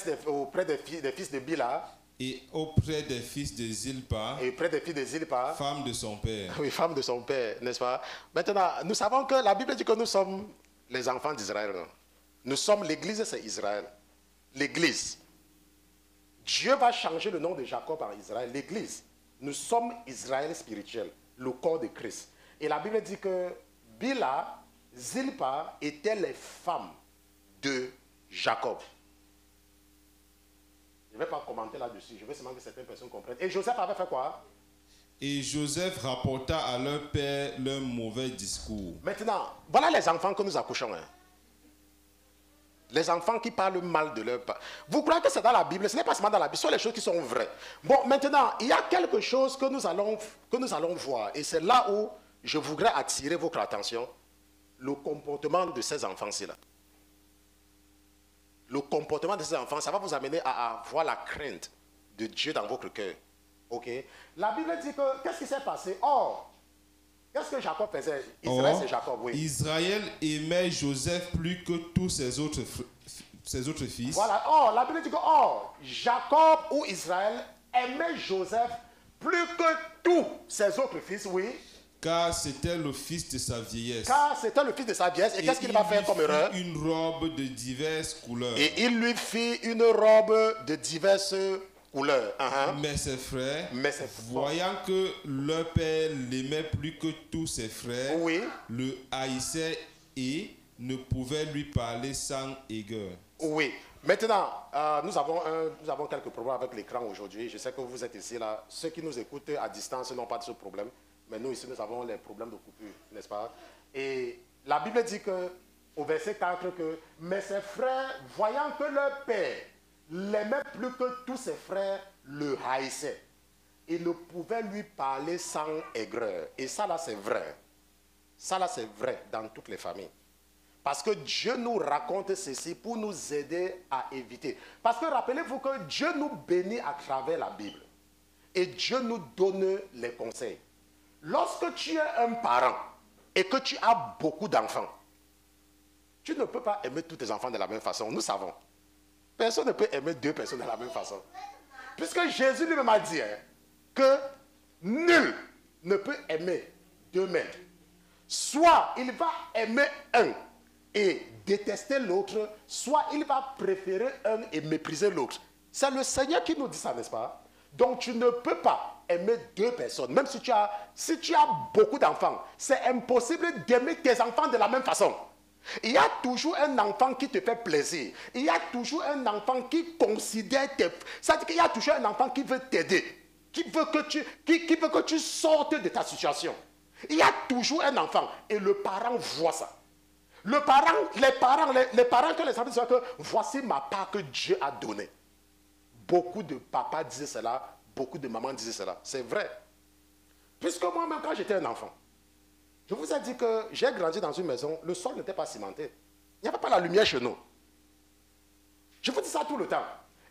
des fils de Bila. Et auprès des fils de Zilpa. Et auprès des filles de Zilpa. Femme de son père. Oui, femme de son père, n'est-ce pas? Maintenant, nous savons que la Bible dit que nous sommes les enfants d'Israël. Nous sommes l'église, c'est Israël. L'église. Dieu va changer le nom de Jacob en Israël. L'église. Nous sommes Israël spirituel, le corps de Christ. Et la Bible dit que Bila, Zilpa étaient les femmes de Jacob. Je ne vais pas commenter là-dessus. Je veux seulement que certaines personnes comprennent. Et Joseph avait fait quoi? Et Joseph rapporta à leur père leur mauvais discours. Maintenant, voilà les enfants que nous accouchons. Hein. Les enfants qui parlent mal de leur père. Vous croyez que c'est dans la Bible? Ce n'est pas seulement dans la Bible, ce sont les choses qui sont vraies. Bon, maintenant, il y a quelque chose que nous allons voir. Et c'est là où je voudrais attirer votre attention. Le comportement de ces enfants-ci là. Le comportement de ces enfants, ça va vous amener à avoir la crainte de Dieu dans votre cœur. Ok? La Bible dit que, qu'est-ce qui s'est passé? Or, qu'est-ce que Jacob faisait? Israël, c'est Jacob, oui. Israël aimait Joseph plus que tous ses autres fils. Voilà. Or, la Bible dit que, Jacob ou Israël aimait Joseph plus que tous ses autres fils, oui. Car c'était le fils de sa vieillesse. Et qu'est-ce qu'il va faire comme erreur? Une robe de diverses couleurs. Et il lui fit une robe de diverses couleur. Mais ses frères, Mais ses voyant que leur père l'aimait plus que tous ses frères, Oui. le haïssaient et ne pouvaient lui parler sans aigreur. Oui. Maintenant, nous avons quelques problèmes avec l'écran aujourd'hui. Je sais que vous êtes ici, là. Ceux qui nous écoutent à distance n'ont pas de ce problème. Mais nous, ici, nous avons les problèmes de coupure, n'est-ce pas? Et la Bible dit que, au verset 4, que « Mais ses frères, voyant que leur père l'aimait plus que tous ses frères, le haïssaient. Et ne pouvaient lui parler sans aigreur. » Et ça, là, c'est vrai. Ça, là, c'est vrai dans toutes les familles. Parce que Dieu nous raconte ceci pour nous aider à éviter. Parce que rappelez-vous que Dieu nous bénit à travers la Bible. Et Dieu nous donne les conseils. Lorsque tu es un parent et que tu as beaucoup d'enfants, tu ne peux pas aimer tous tes enfants de la même façon. Nous savons. Personne ne peut aimer deux personnes de la même façon. Puisque Jésus lui-même a dit que nul ne peut aimer deux maîtres. Soit il va aimer un et détester l'autre, soit il va préférer un et mépriser l'autre. C'est le Seigneur qui nous dit ça, n'est-ce pas? Donc tu ne peux pas aimer deux personnes. Même si tu as beaucoup d'enfants, c'est impossible d'aimer tes enfants de la même façon. Il y a toujours un enfant qui te fait plaisir. Il y a toujours un enfant qui considère tes... C'est-à-dire qu'il y a toujours un enfant qui veut t'aider, qui veut que tu sortes de ta situation. Il y a toujours un enfant et le parent voit ça. Les parents que les enfants disent que voici ma part que Dieu a donnée. Beaucoup de papas disaient cela, beaucoup de mamans disaient cela. C'est vrai. Puisque moi-même, quand j'étais un enfant, je vous ai dit que j'ai grandi dans une maison, le sol n'était pas cimenté. Il n'y avait pas la lumière chez nous. Je vous dis ça tout le temps.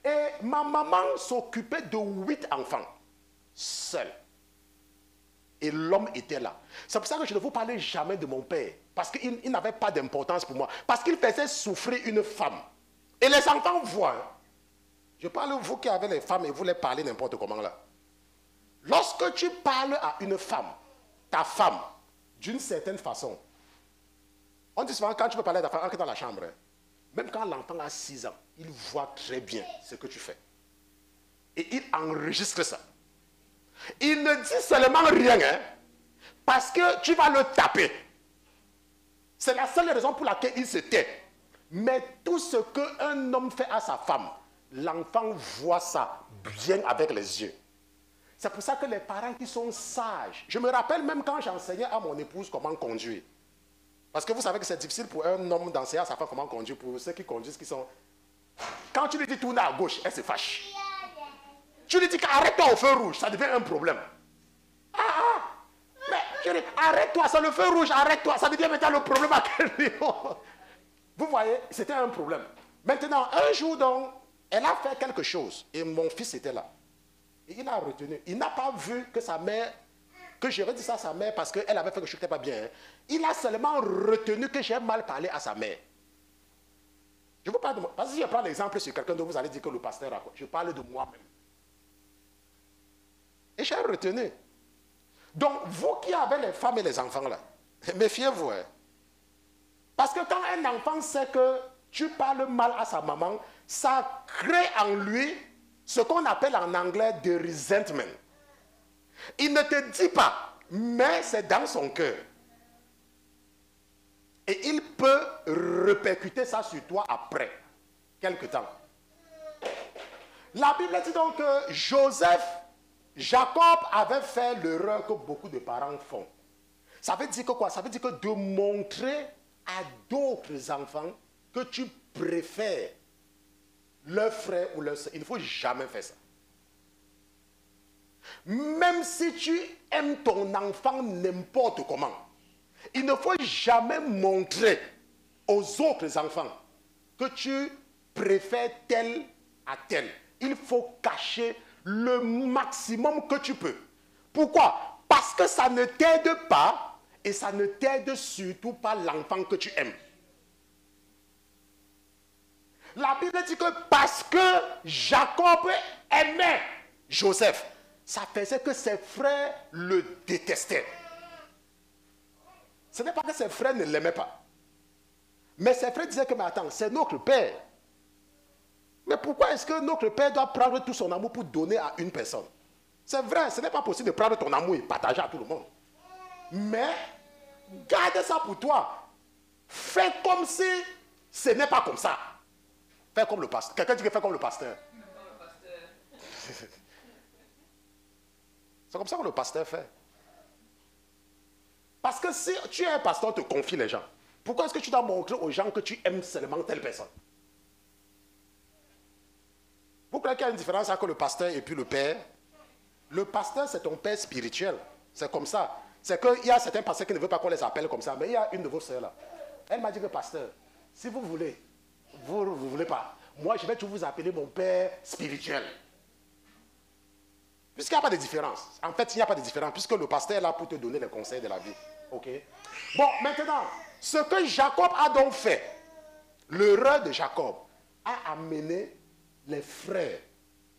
Et ma maman s'occupait de 8 enfants, seule. Et l'homme était là. C'est pour ça que je ne vous parlais jamais de mon père. Parce qu'il n'avait pas d'importance pour moi. Parce qu'il faisait souffrir une femme. Et les enfants voient. Je parle vous qui avez les femmes et vous les parlez n'importe comment là. Lorsque tu parles à une femme, ta femme, d'une certaine façon, on dit souvent quand tu peux parler à ta femme, entre dans la chambre, même quand l'enfant a 6 ans, il voit très bien ce que tu fais. Et il enregistre ça. Il ne dit seulement rien, parce que tu vas le taper. C'est la seule raison pour laquelle il se tait. Mais tout ce qu'un homme fait à sa femme, l'enfant voit ça bien avec les yeux. C'est pour ça que les parents qui sont sages, je me rappelle même quand j'enseignais à mon épouse comment conduire. Parce que vous savez que c'est difficile pour un homme d'enseigner à sa femme comment conduire, pour ceux qui conduisent, qui sont... Quand tu lui dis tourner à gauche, elle se fâche. Tu lui dis qu'arrête-toi au feu rouge, ça devient un problème. Mais je dis, arrête-toi, c'est le feu rouge, arrête-toi, ça devient maintenant le problème à quel niveau? Vous voyez, c'était un problème. Maintenant, un jour donc, elle a fait quelque chose, et mon fils était là. Et il a retenu. Il n'a pas vu que sa mère, que j'aurais dit ça à sa mère parce qu'elle avait fait quelque chose qui n'était pas bien. Il a seulement retenu que j'ai mal parlé à sa mère. Je vous parle de moi. Parce que si je prends l'exemple sur quelqu'un dont vous allez dire que le pasteur a quoi. Je parle de moi-même. Et j'ai retenu. Donc, vous qui avez les femmes et les enfants là, méfiez-vous. Parce que quand un enfant sait que tu parles mal à sa maman, ça crée en lui ce qu'on appelle en anglais de resentment. Il ne te dit pas, mais c'est dans son cœur. Et il peut répercuter ça sur toi après, quelque temps. La Bible dit donc que Jacob avait fait l'erreur que beaucoup de parents font. Ça veut dire que quoi? Ça veut dire que de montrer à d'autres enfants que tu préfères leur frère ou leur soeur. Il ne faut jamais faire ça. Même si tu aimes ton enfant n'importe comment, il ne faut jamais montrer aux autres enfants que tu préfères tel à tel. Il faut cacher le maximum que tu peux. Pourquoi? Parce que ça ne t'aide pas et ça ne t'aide surtout pas l'enfant que tu aimes. La Bible dit que parce que Jacob aimait Joseph, ça faisait que ses frères le détestaient. Ce n'est pas que ses frères ne l'aimaient pas. Mais ses frères disaient que, mais attends, c'est notre père. Mais pourquoi est-ce que notre Père doit prendre tout son amour pour donner à une personne? C'est vrai, ce n'est pas possible de prendre ton amour et partager à tout le monde. Mais, garde ça pour toi. Fais comme si ce n'est pas comme ça. Fais comme le pasteur. Quelqu'un dit que fais comme le pasteur. C'est comme ça que le pasteur fait. Parce que si tu es un pasteur, te confie les gens. Pourquoi est-ce que tu dois montrer aux gens que tu aimes seulement telle personne? Vous croyez qu'il y a une différence entre le pasteur et puis le père? Le pasteur, c'est ton père spirituel. C'est comme ça. C'est qu'il y a certains pasteurs qui ne veulent pas qu'on les appelle comme ça. Mais il y a une de vos sœurs là. Elle m'a dit que pasteur, si vous voulez, vous ne voulez pas. Moi, je vais toujours vous appeler mon père spirituel. Puisqu'il n'y a pas de différence. En fait, il n'y a pas de différence. Puisque le pasteur est là pour te donner les conseils de la vie. Ok? Bon, maintenant, ce que Jacob a donc fait, l'erreur de Jacob a amené les frères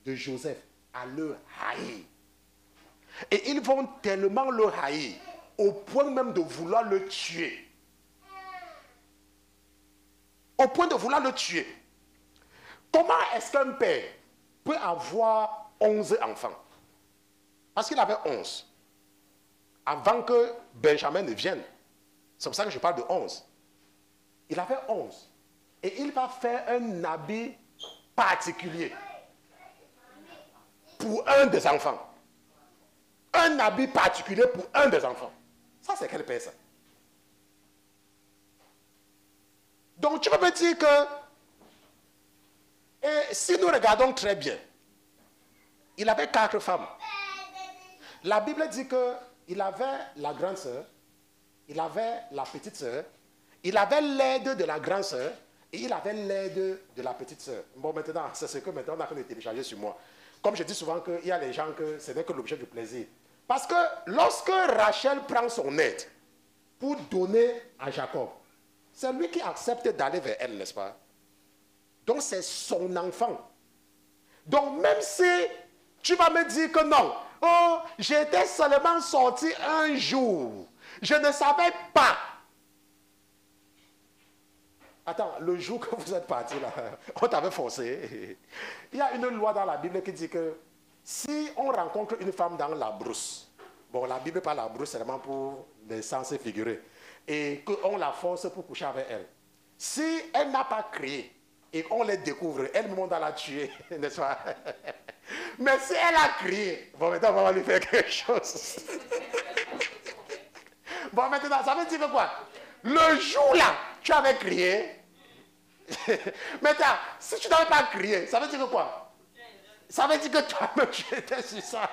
de Joseph à le haïr. Et ils vont tellement le haïr, au point même de vouloir le tuer. Au point de vouloir le tuer. Comment est-ce qu'un père peut avoir 11 enfants? Parce qu'il avait 11. Avant que Benjamin ne vienne. C'est pour ça que je parle de 11. Il avait 11. Et il va faire un habit particulier pour un des enfants. Un habit particulier pour un des enfants. Ça, c'est quel père, ça? Donc, tu peux me dire que, et si nous regardons très bien, il avait 4 femmes. La Bible dit qu'il avait la grande sœur, il avait la petite sœur, il avait l'aide de la grande sœur et il avait l'aide de la petite sœur. Bon, maintenant, c'est ce que maintenant on a fait télécharger sur moi. Comme je dis souvent qu'il y a les gens que ce n'est que l'objet du plaisir. Parce que lorsque Rachel prend son aide pour donner à Jacob, c'est lui qui accepte d'aller vers elle, n'est-ce pas? Donc c'est son enfant. Donc même si tu vas me dire que non, oh, j'étais seulement sorti un jour, je ne savais pas. Attends, le jour que vous êtes parti là, on t'avait forcé. Il y a une loi dans la Bible qui dit que si on rencontre une femme dans la brousse, bon, la Bible parle de la brousse seulement pour les sens figurés, et qu'on la force pour coucher avec elle. Si elle n'a pas crié et qu'on les découvre, elle-même on doit la tuer, n'est-ce pas? Mais si elle a crié, bon, maintenant on va lui faire quelque chose. Bon, maintenant, ça veut dire que quoi? Le jour là, tu avais crié. Maintenant, si tu n'avais pas crié, ça veut dire que quoi? Ça veut dire que toi-même tu étais sur ça.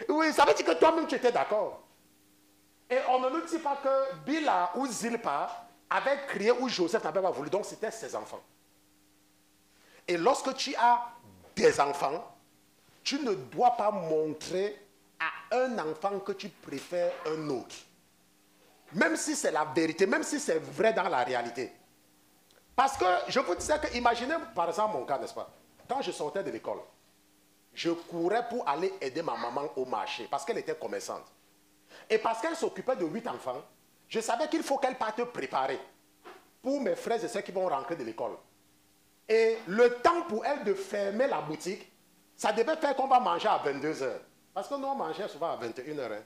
Oui, ça veut dire que toi-même tu étais d'accord. Et on ne nous dit pas que Bila ou Zilpa avait crié ou Joseph n'avait pas voulu. Donc c'était ses enfants. Et lorsque tu as des enfants, tu ne dois pas montrer à un enfant que tu préfères un autre. Même si c'est la vérité, même si c'est vrai dans la réalité. Parce que je vous disais que, imaginez par exemple mon cas, n'est-ce pas? Quand je sortais de l'école, je courais pour aller aider ma maman au marché parce qu'elle était commerçante. Et parce qu'elle s'occupait de 8 enfants, je savais qu'il faut qu'elle parte préparer pour mes frères et sœurs qui vont rentrer de l'école. Et le temps pour elle de fermer la boutique, ça devait faire qu'on va manger à 22h. Parce que nous, on mangeait souvent à 21h. Hein.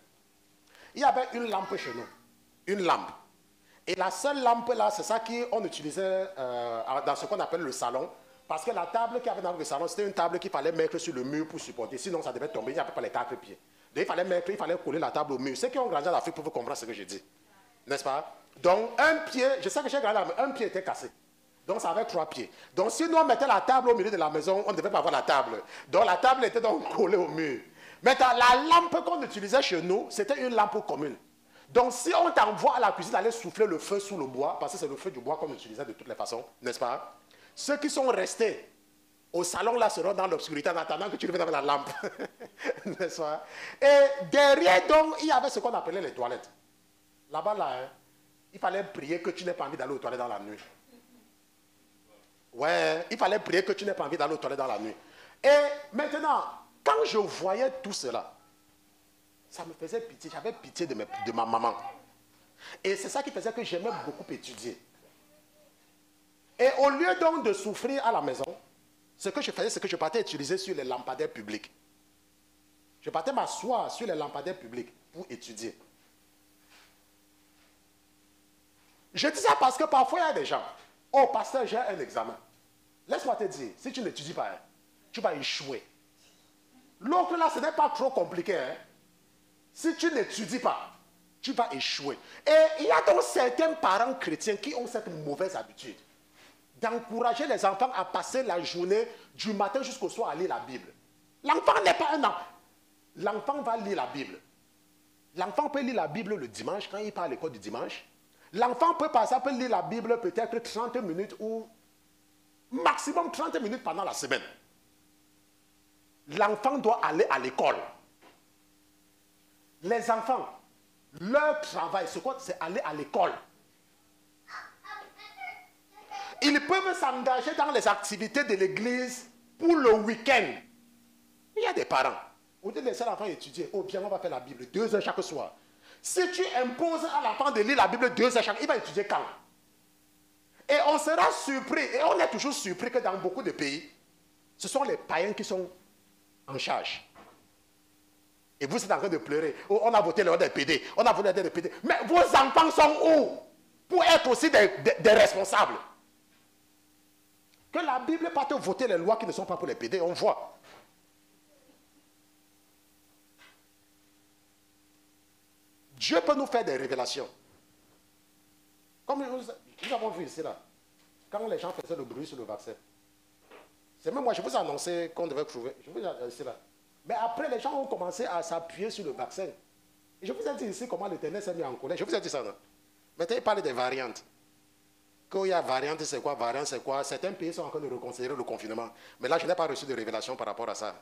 Il y avait une lampe chez nous. Une lampe. Et la seule lampe là, c'est ça qu'on utilisait dans ce qu'on appelle le salon. Parce que la table qu'il y avait dans le salon, c'était une table qu'il fallait mettre sur le mur pour supporter. Sinon, ça devait tomber. Il n'y avait pas les 4 pieds. Donc, il fallait coller la table au mur. Ceux qui ont grandi en Afrique peuvent comprendre ce que je dis. N'est-ce pas? Donc, un pied, je sais que j'ai grandi là, un pied était cassé. Donc, ça avait 3 pieds. Donc, si nous, on mettait la table au milieu de la maison, on ne devait pas avoir la table. Donc, la table était donc collée au mur. Maintenant, la lampe qu'on utilisait chez nous, c'était une lampe commune. Donc, si on t'envoie à la cuisine aller souffler le feu sous le bois, parce que c'est le feu du bois qu'on utilisait de toutes les façons, n'est-ce pas? Ceux qui sont restés au salon là seront dans l'obscurité en attendant que tu reviennes avec la lampe. N'est-ce pas? Et derrière, donc, il y avait ce qu'on appelait les toilettes. Là-bas, là, hein, il fallait prier que tu n'aies pas envie d'aller aux toilettes dans la nuit. Ouais, il fallait prier que tu n'aies pas envie d'aller aux toilettes dans la nuit. Et maintenant, quand je voyais tout cela, ça me faisait pitié. J'avais pitié de ma maman. Et c'est ça qui faisait que j'aimais beaucoup étudier. Et au lieu donc de souffrir à la maison, ce que je faisais, c'est que je partais utiliser sur les lampadaires publics. Je partais m'asseoir sur les lampadaires publics pour étudier. Je dis ça parce que parfois il y a des gens. Oh, pasteur, j'ai un examen. Laisse-moi te dire, si tu n'étudies pas, tu vas échouer. L'autre là, ce n'est pas trop compliqué. Hein? Si tu n'étudies pas, tu vas échouer. Et il y a donc certains parents chrétiens qui ont cette mauvaise habitude d'encourager les enfants à passer la journée du matin jusqu'au soir à lire la Bible. L'enfant n'est pas un enfant. L'enfant va lire la Bible. L'enfant peut lire la Bible le dimanche quand il part à l'école du dimanche. L'enfant peut lire la Bible peut-être 30 minutes ou maximum 30 minutes pendant la semaine. L'enfant doit aller à l'école. Les enfants, leur travail, c'est aller à l'école. Ils peuvent s'engager dans les activités de l'église pour le week-end. Il y a des parents. Au lieu de laisser l'enfant étudier, oh bien, on va faire la Bible 2 heures chaque soir. Si tu imposes à l'enfant de lire la Bible 2 heures chaque, il va étudier quand? Et on sera surpris, et on est toujours surpris que dans beaucoup de pays, ce sont les païens qui sont en charge. Et vous êtes en train de pleurer. Oh, on a voté les lois des PD. On a voté les PD. Mais vos enfants sont où? Pour être aussi des responsables. Que la Bible pas te voter les lois qui ne sont pas pour les PD, on voit. Dieu peut nous faire des révélations. Comme nous avons vu ici, là, quand les gens faisaient le bruit sur le vaccin. C'est même moi, je vous ai annoncé qu'on devait trouver. Je vous ai annoncé ici, là. Mais après, les gens ont commencé à s'appuyer sur le vaccin. Et je vous ai dit ici comment l'Éternel s'est mis en colère. Je vous ai dit ça, non? Maintenant, il parle des variantes. Quand il y a variante, c'est quoi? Variante, c'est quoi? Certains pays sont en train de reconsidérer le confinement. Mais là, je n'ai pas reçu de révélation par rapport à ça.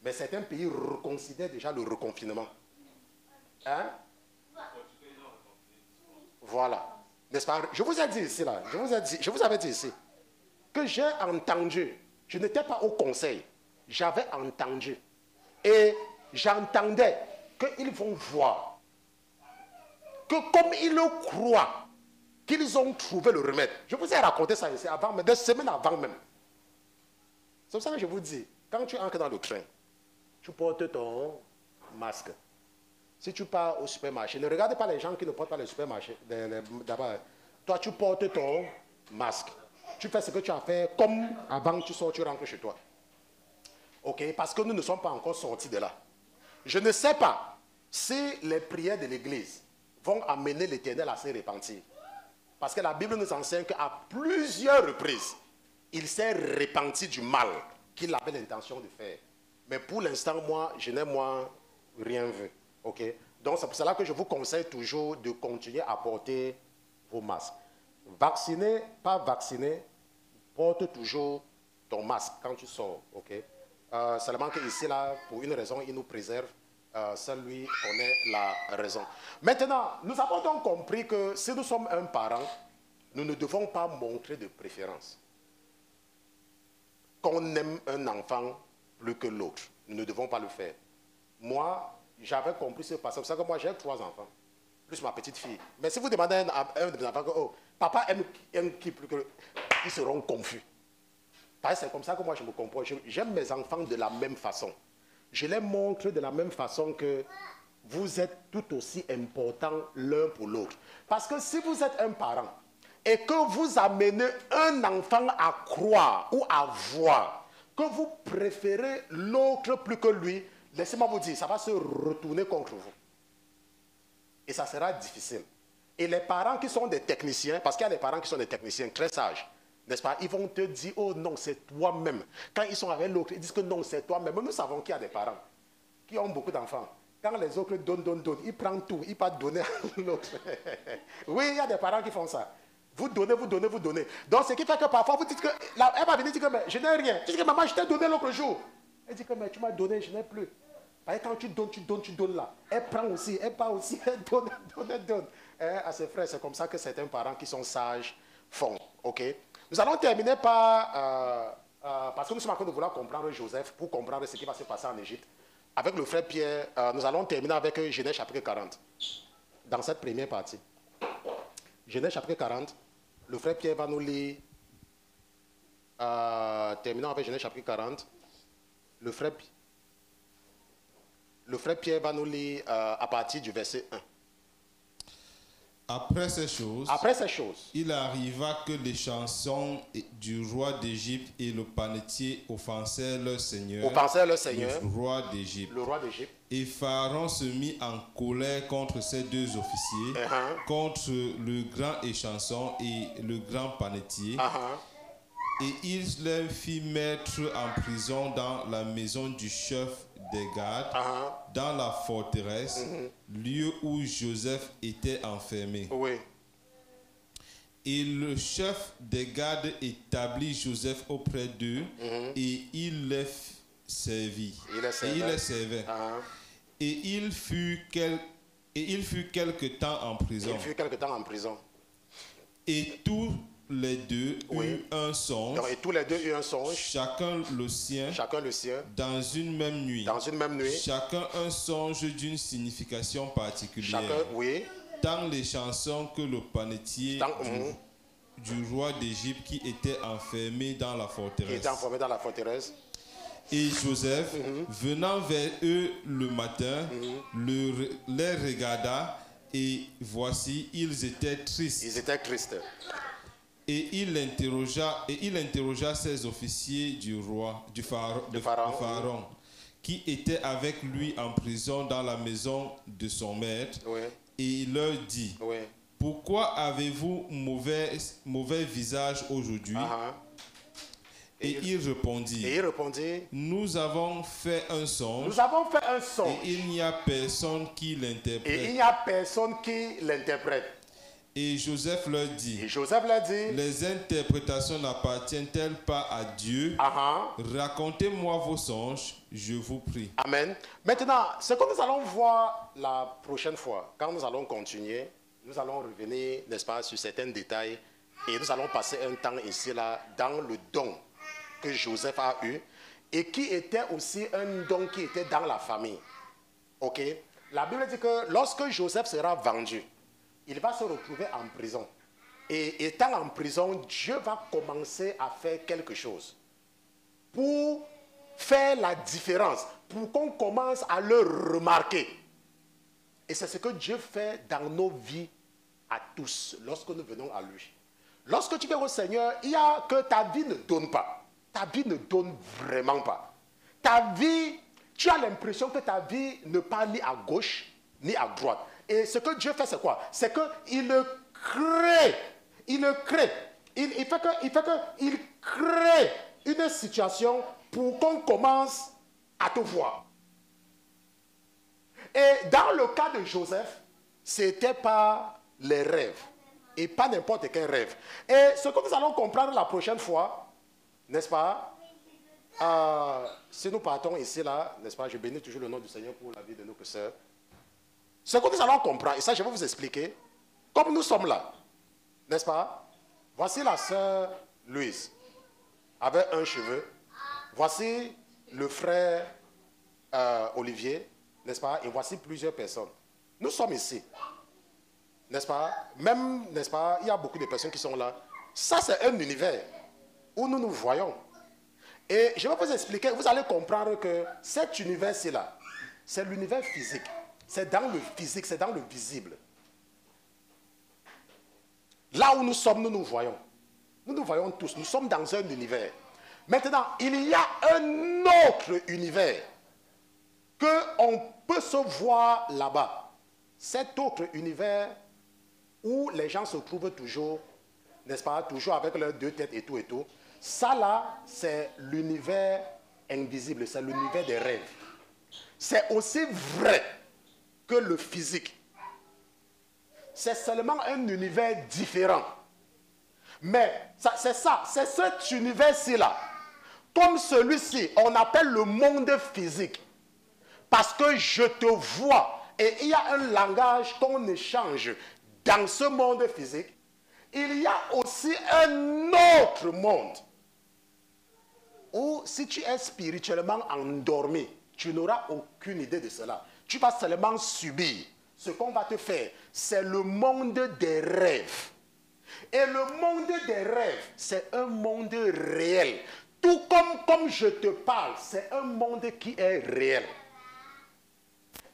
Mais certains pays reconsidèrent déjà le reconfinement. Hein? Voilà. N'est-ce pas? Je vous ai dit ici, là. Je vous avais dit ici que j'ai entendu. Je n'étais pas au conseil. J'avais entendu. Et j'entendais qu'ils vont voir que comme ils le croient, qu'ils ont trouvé le remède. Je vous ai raconté ça ici avant, mais des semaines avant même. C'est pour ça que je vous dis, quand tu entres dans le train, tu portes ton masque. Si tu pars au supermarché, ne regarde pas les gens qui ne portent pas le supermarché. D'abord, toi, tu portes ton masque. Tu fais ce que tu as fait comme avant que tu sors, tu rentres chez toi. Ok, parce que nous ne sommes pas encore sortis de là. Je ne sais pas si les prières de l'Église vont amener l'Éternel à se repentir. Parce que la Bible nous enseigne qu'à plusieurs reprises, il s'est repenti du mal qu'il avait l'intention de faire. Mais pour l'instant, moi, je n'ai rien vu. Ok, donc c'est pour cela que je vous conseille toujours de continuer à porter vos masques. Vacciné, pas vacciné, porte toujours ton masque quand tu sors. Ok. Seulement qu'ici, là, pour une raison, il nous préserve. Seul lui connaît la raison. Maintenant, nous avons donc compris que si nous sommes un parent, nous ne devons pas montrer de préférence. Qu'on aime un enfant plus que l'autre. Nous ne devons pas le faire. Moi, j'avais compris ce passage. C'est pour ça que moi, j'ai 3 enfants, plus ma petite fille. Mais si vous demandez à un de mes enfants, oh, papa aime qui plus que l'autre, ils seront confus. C'est comme ça que moi je me comporte. J'aime mes enfants de la même façon. Je les montre de la même façon que vous êtes tout aussi importants l'un pour l'autre. Parce que si vous êtes un parent et que vous amenez un enfant à croire ou à voir que vous préférez l'autre plus que lui, laissez-moi vous dire, ça va se retourner contre vous. Et ça sera difficile. Et les parents qui sont des techniciens, parce qu'il y a des parents qui sont des techniciens très sages, n'est-ce pas? Ils vont te dire, oh non, c'est toi-même. Quand ils sont avec l'autre, ils disent que non, c'est toi-même. Nous savons qu'il y a des parents qui ont beaucoup d'enfants. Quand les autres donnent, ils prennent tout, ils partent donner à l'autre. Oui, il y a des parents qui font ça. Vous donnez. Donc, ce qui fait que parfois, vous dites que, elle va venir dire que mais, je n'ai rien. Tu dis que maman, je t'ai donné l'autre jour. Elle dit que mais tu m'as donné, je n'ai plus. Parce que quand tu donnes là. Elle prend aussi, elle part aussi, elle donne. À ses frères, c'est comme ça que certains parents qui sont sages font. Ok? Nous allons terminer par, parce que nous sommes en train de vouloir comprendre Joseph pour comprendre ce qui va se passer en Égypte. Avec le frère Pierre, nous allons terminer avec Genèse chapitre 40. Dans cette première partie. Genèse chapitre 40, le frère Pierre va nous lire terminons avec Genèse chapitre 40. Le frère Pierre va nous lire à partir du verset 1. Après ces choses, il arriva que les chansons du roi d'Égypte et le panetier offensèrent leur Seigneur, le roi d'Égypte. Et Pharaon se mit en colère contre ces deux officiers, contre le grand échanson et le grand panetier. Et il les fit mettre en prison dans la maison du chef des gardes, dans la forteresse, lieu où Joseph était enfermé. Et le chef des gardes établit Joseph auprès d'eux, et il les servit. Et il fut quelque temps en prison. Et tous les deux eurent un songe. Chacun le sien. Dans une même nuit. Chacun un songe d'une signification particulière. Dans les chansons que le panetier du roi d'Égypte qui était enfermé dans la forteresse. Et Joseph, venant vers eux le matin, les regarda, et voici, ils étaient tristes. Et il interrogea ses officiers du Pharaon, qui étaient avec lui en prison dans la maison de son maître. Et il leur dit, pourquoi avez-vous mauvais visage aujourd'hui? Et il répondit, nous avons fait un songe, et il n'y a personne qui l'interprète. Et Joseph leur dit, les interprétations n'appartiennent-elles pas à Dieu? Racontez-moi vos songes, je vous prie. Amen. Maintenant, ce que nous allons voir la prochaine fois, quand nous allons continuer, nous allons revenir, n'est-ce pas, sur certains détails, et nous allons passer un temps ici, là, dans le don que Joseph a eu, et qui était aussi un don qui était dans la famille. Ok? La Bible dit que lorsque Joseph sera vendu, il va se retrouver en prison. Et étant en prison, Dieu va commencer à faire quelque chose pour faire la différence, pour qu'on commence à le remarquer. Et c'est ce que Dieu fait dans nos vies à tous, lorsque nous venons à lui. Lorsque tu viens au Seigneur, il y a que ta vie ne donne pas. Ta vie ne donne vraiment pas. Ta vie, tu as l'impression que ta vie ne part ni à gauche, ni à droite. Et ce que Dieu fait, c'est quoi? C'est qu'il crée. Il crée une situation pour qu'on commence à te voir. Et dans le cas de Joseph, c'était pas les rêves. Et pas n'importe quel rêve. Et ce que nous allons comprendre la prochaine fois, n'est-ce pas? Si nous partons ici, là, n'est-ce pas? Je bénis toujours le nom du Seigneur pour la vie de nos sœurs. Ce que nous allons comprendre, et ça je vais vous expliquer, comme nous sommes là, n'est-ce pas? Voici la sœur Louise, avec un cheveu. Voici le frère Olivier, n'est-ce pas? Et voici plusieurs personnes. Nous sommes ici, n'est-ce pas? Même, n'est-ce pas? Il y a beaucoup de personnes qui sont là. Ça, c'est un univers où nous nous voyons. Et je vais vous expliquer, vous allez comprendre que cet univers-ci là, c'est l'univers physique. C'est dans le physique, c'est dans le visible. Là où nous sommes, nous nous voyons. Nous nous voyons tous, nous sommes dans un univers. Maintenant, il y a un autre univers qu'on peut se voir là-bas. Cet autre univers où les gens se trouvent toujours, n'est-ce pas, toujours avec leurs deux têtes et tout. Ça là, c'est l'univers invisible, c'est l'univers des rêves. C'est aussi vrai que le physique. C'est seulement un univers différent. Mais c'est cet univers-ci là. Comme celui-ci, on appelle le monde physique. Parce que je te vois. Et il y a un langage qu'on échange dans ce monde physique. Il y a aussi un autre monde où si tu es spirituellement endormi, tu n'auras aucune idée de cela. Tu vas seulement subir. Ce qu'on va te faire, c'est le monde des rêves. Et le monde des rêves, c'est un monde réel. Tout comme je te parle, c'est un monde qui est réel.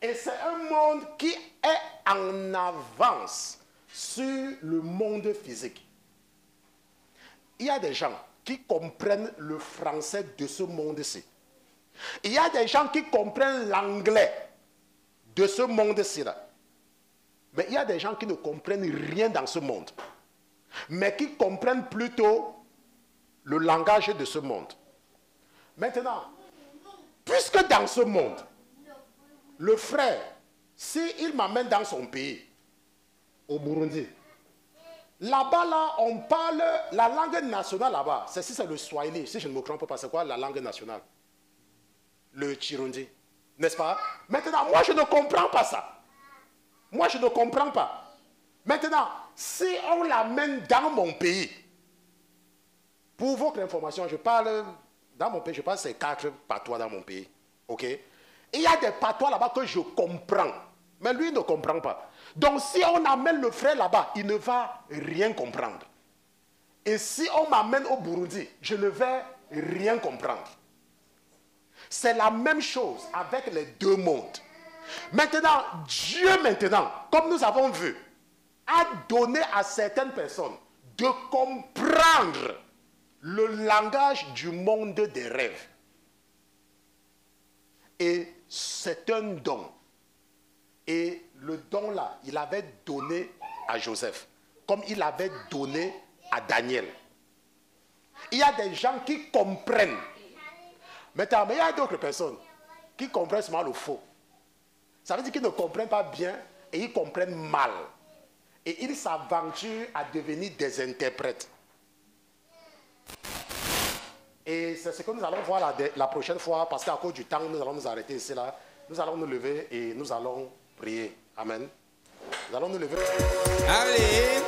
Et c'est un monde qui est en avance sur le monde physique. Il y a des gens qui comprennent le français de ce monde-ci. Il y a des gens qui comprennent l'anglais de ce monde-ci. Mais il y a des gens qui ne comprennent rien dans ce monde, mais qui comprennent plutôt le langage de ce monde. Maintenant, puisque dans ce monde, le frère, s'il m'amène dans son pays, au Burundi, là-bas, là, on parle la langue nationale là-bas. C'est le Swahili, si je ne me trompe pas, c'est quoi la langue nationale? Le Chirundi, n'est-ce pas? Maintenant, moi, je ne comprends pas ça. Moi, je ne comprends pas. Maintenant, si on l'amène dans mon pays, pour votre information, je parle, dans mon pays, je parle ces 4 patois dans mon pays. Ok? Il y a des patois là-bas que je comprends, mais lui ne comprend pas. Donc, si on amène le frère là-bas, il ne va rien comprendre. Et si on m'amène au Burundi, je ne vais rien comprendre. C'est la même chose avec les deux mondes. Maintenant, Dieu, comme nous avons vu, a donné à certaines personnes de comprendre le langage du monde des rêves. Et c'est un don. Et le don là, il avait donné à Joseph, comme il avait donné à Daniel. Il y a des gens qui comprennent. Mais il y a d'autres personnes qui comprennent seulement le faux. Ça veut dire qu'ils ne comprennent pas bien et ils comprennent mal. Et ils s'aventurent à devenir des interprètes. Et c'est ce que nous allons voir la prochaine fois, parce qu'à cause du temps, nous allons nous arrêter ici là. Nous allons nous lever et nous allons prier. Amen. Nous allons nous lever. Allez.